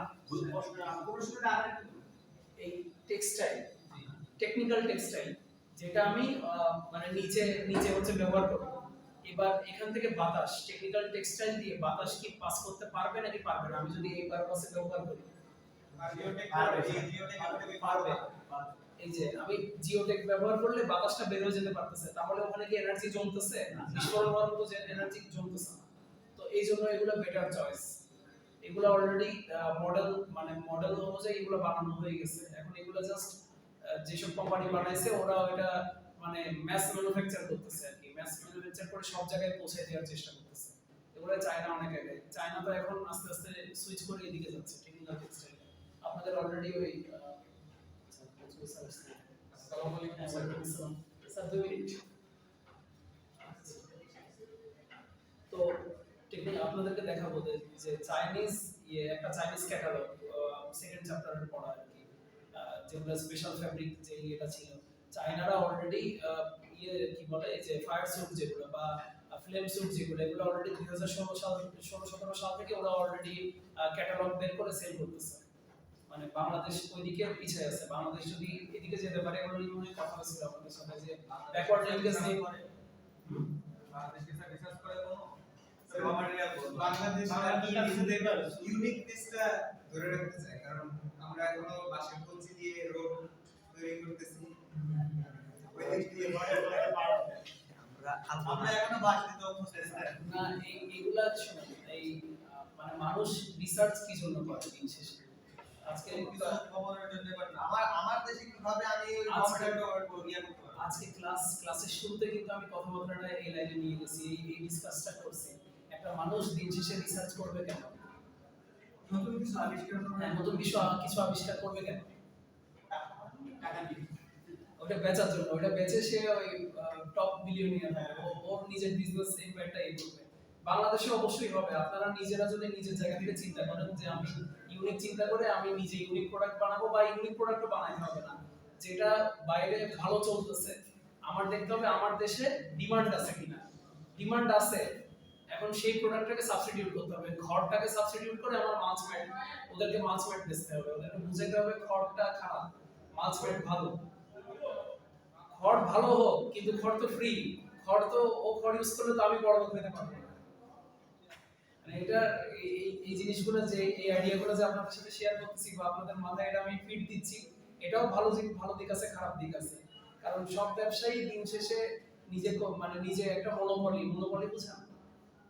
এই টেক্সটাইল, টেকনিক্যাল টেক্সটাইল, যেটা আমি মানে নিচে হচ্ছে ব্যবহার করব, এবার এখান থেকে বাতাস, টেকনিক্যাল টেক্সটাইল দিয়ে বাতাস কি পাস করতে পারবে নাকি পারবে না? আমি যদি এই পারপাসে ব্যবহার করি, পারবে। এই যে আমি জিওটেক ব্যবহার করলে বাতাসটা বের হয়ে যেতে পারতেছে, তাহলে ওখানে কি এনার্জি জমতেছে? বিস্ফোরণ হওয়ার মতো যে এনার্জি জমতেছে না। তো এই জন্য এগুলো বেটার চয়েস। এগুলো অলরেডি মডেল অনুযায়ী এগুলো বানানো হয়ে গেছে, এখন এগুলো জাস্ট যেসব কোম্পানি বানাইছে ওরা এটা মানে ম্যাস ম্যানুফ্যাকচার করতেছে আর কি, ম্যাস টেক্সটাইল করে সব জায়গায় পৌঁছে দেওয়ার চেষ্টা করতেছে। এগুলো চায়না অনেক আগে, চায়না তো এখন আস্তে আস্তে সুইচ করে এদিকে যাচ্ছে টেকনিক্যাল টেক্সটাইল। আপনাদের অলরেডি ওই আসসালামু আলাইকুম হ্যাঁ, স্যার। ওয়ালাইকুম আসসালাম। Sir 2 minute. তো টেকনিক আপনাদেরকে দেখাবো যে চাইনিজ একটা চাইনিজ ক্যাটালগ সেকেন্ড চ্যাপ্টারের পড়া আর কি, যেগুলো স্পেশাল ফ্যাব্রিক যে এটা ছিল, চায়নারা অলরেডি কি বলে এই যে ফায়ার স্যুট যেগুলো বা ফ্লেম স্যুট যেগুলো, এগুলো অলরেডি 2016 সাল 16-17 সাল থেকে ওরা অলরেডি ক্যাটালগ বের করে সেল করতেছে। মানে বাংলাদেশ ওইদিকে পিছিয়ে আছে, বাংলাদেশ যদি এদিকে যেতে পারে, এগুলো নিয়ে অনেক কথা হয়েছিল আপনাদের সাথে যে ব্যাকওয়ার্ড লিঙ্কেজ নিয়ে বাংলাদেশে স্যার রিসার্চ করে কোনো বাংলাদেশ ইউনিকনেসটা ধরে রাখতে চাই, কারণ আমরা এখনো বাঁশের কঞ্চি দিয়ে রোড তৈরি করতেছি, ওই দিক দিয়ে আমরা এখনো বাঁশ দিতে অভ্যস্ত স্যার। না এইগুলা শুনুন, এই মানে মানুষ রিসার্চ কি জন্য করে দিন শেষে? আজকে খবরের জন্য বাট আমার দেশে কিভাবে আমি ওই আজকে- খবরটা ইয়ে করতে পারবো। আজকে ক্লাসের শুরুতে কিন্তু আমি কথাবার্তাটা এই লাইনে নিয়ে গেছি, এই ডিসকাসটা করছি। একটা মানুষ দিন শেষে রিসার্চ করবে কেন? নতুন কিছু আবিষ্কার করা হ্যাঁ, নতুন কিছু আবিষ্কার করবে কেন? টাকা নিয়ে ওটা বেচার জন্য, ওটা বেচে সে ওই টপ বিলিয়নিয়ার হবে, ওর নিজের বিজনেস এম্পায়ারটা এই করবে। বাংলাদেশে অবশ্যই হবে। আপনারা নিজেরা যদি নিজের জায়গা থেকে চিন্তা করেন যে আমি ইউনিক চিন্তা করে আমি নিজে ইউনিক প্রোডাক্ট বানাবো, বা ইউনিক প্রোডাক্টও বানাইতে হবে না, যেটা বাইরে ভালো চলতেছে আমার দেখতে হবে আমার দেশে ডিমান্ড আছে কিনা। ডিমান্ড আছে, এখন সেই প্রোডাক্টটাকে সাবস্টিটিউট করতে হবে, খড়টাকে সাবস্টিটিউট করে আমার মাছ ম্যাট, ওদেরকে মাছ ম্যাট বেচতে হবে, ওদেরকে বুঝাইতে হবে খড়টা খারাপ, মাছ ম্যাট ভালো। খড় ভালো হোক, কিন্তু খড় তো ফ্রি, খড় তো ও খড় ইউজ করলে তো আমি বড় লোক হতে পারবো না। মানে এটা এই জিনিসগুলো যে এই আইডিয়াগুলো যে আপনাদের সাথে শেয়ার করতেছি বা আপনাদের মাথায় এটা আমি ফিট দিচ্ছি, এটাও ভালো দিক আছে, খারাপ দিক আছে। কারণ সব ব্যবসায়ী দিন শেষে মানে নিজে একটা মনোপলি বুঝান,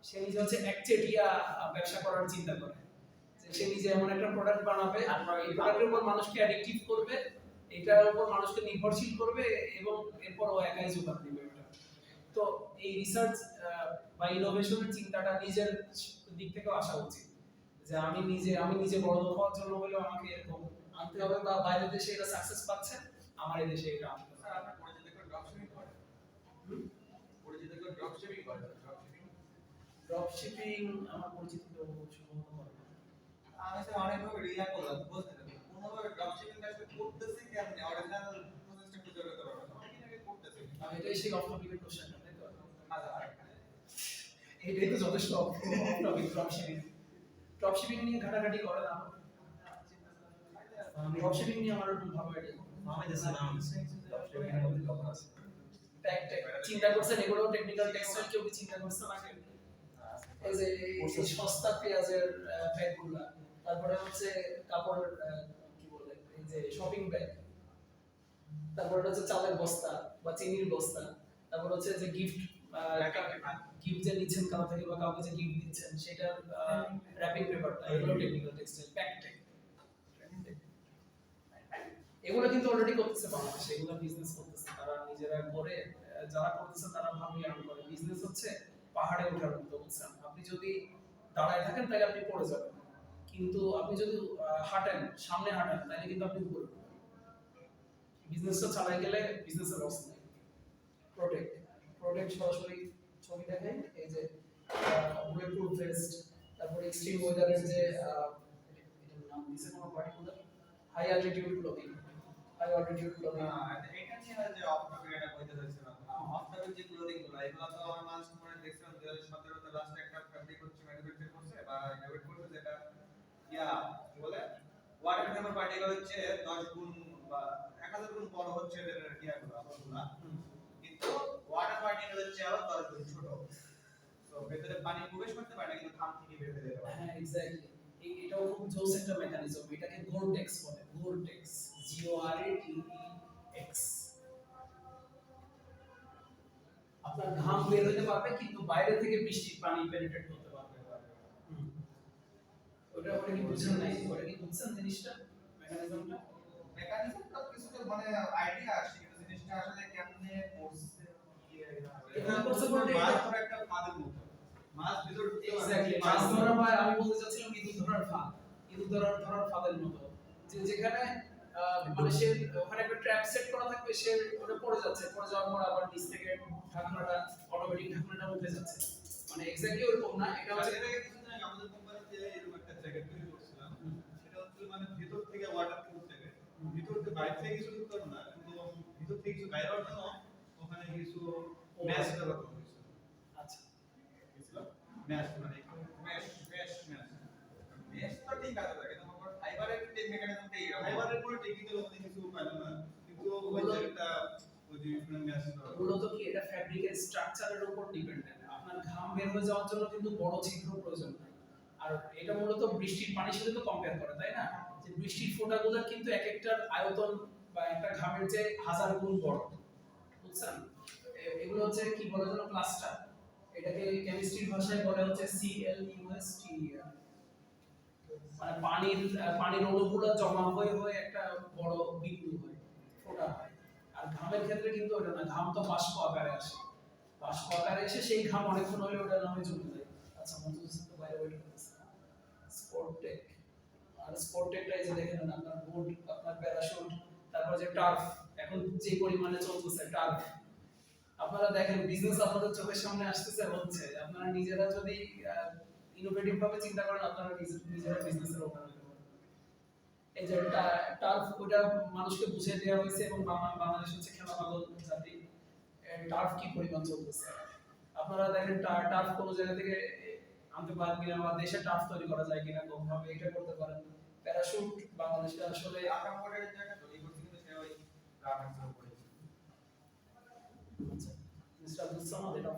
সে নিজে হচ্ছে একচেটিয়া ব্যবসা করার চিন্তা করে, যে সে নিজে এমন একটা প্রোডাক্ট বানাবে, এই প্রোডাক্টের উপর মানুষকে অ্যাডিকটিভ করবে, এটার উপর মানুষকে নির্ভরশীল করবে, এবং এরপর ও একাই যোগান দিবে এটা। তো এই রিসার্চ বা ইনোভেশনের চিন্তাটা নিজের দিক থেকেও আসা উচিত, যে আমি নিজে বড় লোক হওয়ার জন্য হলেও আমাকে এরকম আনতে হবে, বা বাইরের দেশে এটা সাকসেস পাচ্ছে, আমার এই দেশে এটা আনতে হবে। স্যার আপনার পরিচিত কেউ ড্রপশিপিং করে? পরিচিত কেউ ড্রপশিপিং করে? ড্রপশিপিং আমার পরিচিত কেউ সম্ভবত করে না। আমি স্যার অনেকভাবে রিয়া করলাম, বুঝতে পারছি কোনোভাবে ড্রপশিপিংটা আসলে করতেছি কেমনে, অরিজিনাল প্রসেসটা খুঁজে বের করতে পারবো না, আমি কিভাবে করতেছি আমি এটাই সেই অফ টপিকের কোশ্চেনটা, তাই তো? না স্যার আরেকটা এটাই তো যথেষ্ট অফ টপিক। ড্রপশিপিং নিয়ে ঘাটাঘাটি করে না, ড্রপশিপিং নিয়ে আমার একটু ভালো আইডিয়া। চিন্তা করছেন এগুলো টেকনিক্যাল টেক্সটাইল, কেউ কি চিন্তা করছেন আগে? এই যে এই সস্তা পেঁয়াজের ব্যাগগুলো, তারপরে হচ্ছে কাপড়ের কি বলে এই যে শপিং ব্যাগ, তারপরে হচ্ছে চালের বস্তা বা চিনির বস্তা, তারপর হচ্ছে যে গিফট যে নিচ্ছেন কারো থেকে বা কাউকে যে গিফট দিচ্ছেন সেটার র‍্যাপিং পেপারটা, এগুলো টেকনিক্যাল টেক্সটাইল। প্যাকটেক এগুলো কিন্তু অলরেডি করতেছে বাংলাদেশে, এগুলো বিজনেস করতেছে তারা নিজেরা করে, যারা করতেছে তারা ভালোই আর্ন করে। বিজনেস হচ্ছে পাহাড়ে ওঠার মতো, বুঝছেন? আপনি যদি দাঁড়ায় থাকেন তাহলে আপনি পড়ে যাবেন, কিন্তু আপনি যদি সামনে হাঁটেন তাহলে কিন্তু আপনি উপরে উঠবেন। বিজনেসটা চালাই গেলে বিজনেসের লস নেই। প্রোডাক্ট সরাসরি ছবি দেখাই, এই যে বুলেট প্রুফ ভেস্ট, তারপরে এক্সট্রিম ওয়েদারের যে এটার নাম দিছে কোনো পার্টিকুলার, হাই অ্যালটিটিউড ক্লোথিং, এটা নিয়ে যে অফ টপিক এটা কইতে চাইছিলাম, অফ টপিক যে ক্লোদিং গুলো এগুলো তো আমার মাঝে মনে দেখছিলাম 2017 তে লাস্ট একটা ফ্যাব্রিক হচ্ছে ম্যানুফ্যাকচার করছে বা ইনোভেট করছে, যেটা কি বলে ওয়াটার ভেপার পার্টিকেল হচ্ছে 10 গুণ বা 1000 গুণ বড় হচ্ছে এর ইয়াগুলো আমলগুলো, কিন্তু ওয়াটার পার্টিকেল হচ্ছে আবার 10 গুণ ছোট, তো ভেতরে পানি প্রবেশ করতে পারে না, কিন্তু খাম থেকে বের হয়ে যেতে পারে। হ্যাঁ এক্স্যাক্টলি, এটাও খুব জোস একটা মেকানিজম, এটাকে গোরটেক্স বলে, গোরটেক্স, GORETEX। আপনার ঘাম বের হতে পারবে কিন্তু বাইরে থেকে বৃষ্টির পানি পেনিট্রেট করতে পারবে। ওটা কি বুঝছেন নাই? ওটা কি বুঝছেন জিনিসটা, মেকানিজমটা? মেকানিজমটা কিছু তো মানে আইডিয়া আসছে, কিন্তু জিনিসটা আসলে কেমনে করছে কি এখানে করছে বলতে মাছ ধরা একটা ফাঁদের মতো মাছ ভিতর ঢুকতে পারে। এক্স্যাক্টলি মাছ ধরা বা আমি বলতে চাচ্ছিলাম ইঁদুর ধরার ফাঁদ, ইঁদুর ধরার ফাঁদের মতো, যে যেখানে মানে সে ওখানে একটা ট্র্যাপ সেট করা থাকবে, সে ওটা পড়ে যাচ্ছে, পড়ে যাওয়ার পর আবার নিচ থেকে ঢাকনাটা অটোমেটিক ঢাকনাটা উঠে যাচ্ছে, মানে এক্স্যাক্টলি ওরকম না, এটা হচ্ছে এর আগে কিছুদিন আগে আমাদের কোম্পানিতে এরকম একটা জ্যাকেট তৈরি করছিলাম, সেটা হচ্ছে মানে ভিতর থেকে ওয়াটার প্রুফ জ্যাকেট, ভিতর থেকে বাইরে থেকে কিছু ঢুকতে পারে না, কিন্তু ভিতর থেকে কিছু বাইরে হওয়ার জন্য ওখানে কিছু ম্যাশ ব্যবহার করা হয়েছিল। আচ্ছা ম্যাশ মানে ম্যাশ তো ঠিক আছে, লাগে তোমার ফাইবারের মেকানিজমটা এই ফাইবারের কোনো টেকনিক্যাল ওখানে কিছু পাইলো না, কিন্তু ওই জ্যাকেটটা ওই যে ম্যাশ মূলত কি এটা ফ্যাব্রিকের স্ট্রাকচারের উপর ডিপেন্ডেন্ট, আপনার ঘাম বের হয়ে যাওয়ার জন্য কিন্তু বড় ছিদ্র প্রয়োজন নাই, আর এটা মূলত বৃষ্টির পানির সাথে তো কম্পেয়ার করে, তাই না, যে বৃষ্টির ফোঁটাগুলো কিন্তু এক একটার আয়তন বা একটা ঘামের চেয়ে 1000 গুণ বড়, বুঝছেন, এগুলো হচ্ছে কি বলে যেন ক্লাস্টার, এটাকে কেমিস্ট্রির ভাষায় বলে হচ্ছে CLUSTER, মানে পানির অণুগুলো জমা হয়ে হয়ে একটা বড় বিন্দু হয়, ফোঁটা হয়, আর ঘামের ক্ষেত্রে কিন্তু ওটা না, ঘাম তো বাষ্প আকারে আসে, বাষ্প আকারে এসে সেই ঘাম অনেকক্ষণ হলে ওটা নামে জমে যায়। আচ্ছা মন্তব্য তো বাইরে ওয়েট করতেছে, স্পোর্টেক, আর স্পোর্টেকটা এই যে দেখেন না, আপনার বুট, আপনার প্যারাশুট, তারপর যে টার্ফ, এখন যে পরিমাণে চলতেছে টার্ফ, আপনারা দেখেন বিজনেস আপনাদের চোখের সামনে আসতেছে, হচ্ছে, আপনারা নিজেরা যদি ইনোভেটিভ ভাবে চিন্তা করেন, আপনারা নিজেরা বিজনেসের ওপর এই যে টার্ফ, ওটা মানুষকে বুঝিয়ে দেওয়া হয়েছে, এবং বাংলাদেশ হচ্ছে খেলা পাগল জাতি, টার্ফ কি পরিমাণ চলতেছে, আপনারা দেখেন টার্ফ কোন জায়গা থেকে আনতে পারেন কিনা, বা দেশে টার্ফ তৈরি করা যায় কিনা, কোন ভাবে এটা করতে পারেন, প্যারাশুট বাংলাদেশে আসলে আকামোডের জায়গা তৈরি করতে, কিন্তু সে ওই গার্মেন্টসের উপরে। আচ্ছা মিস্টার আব্দুল সামাদ এটা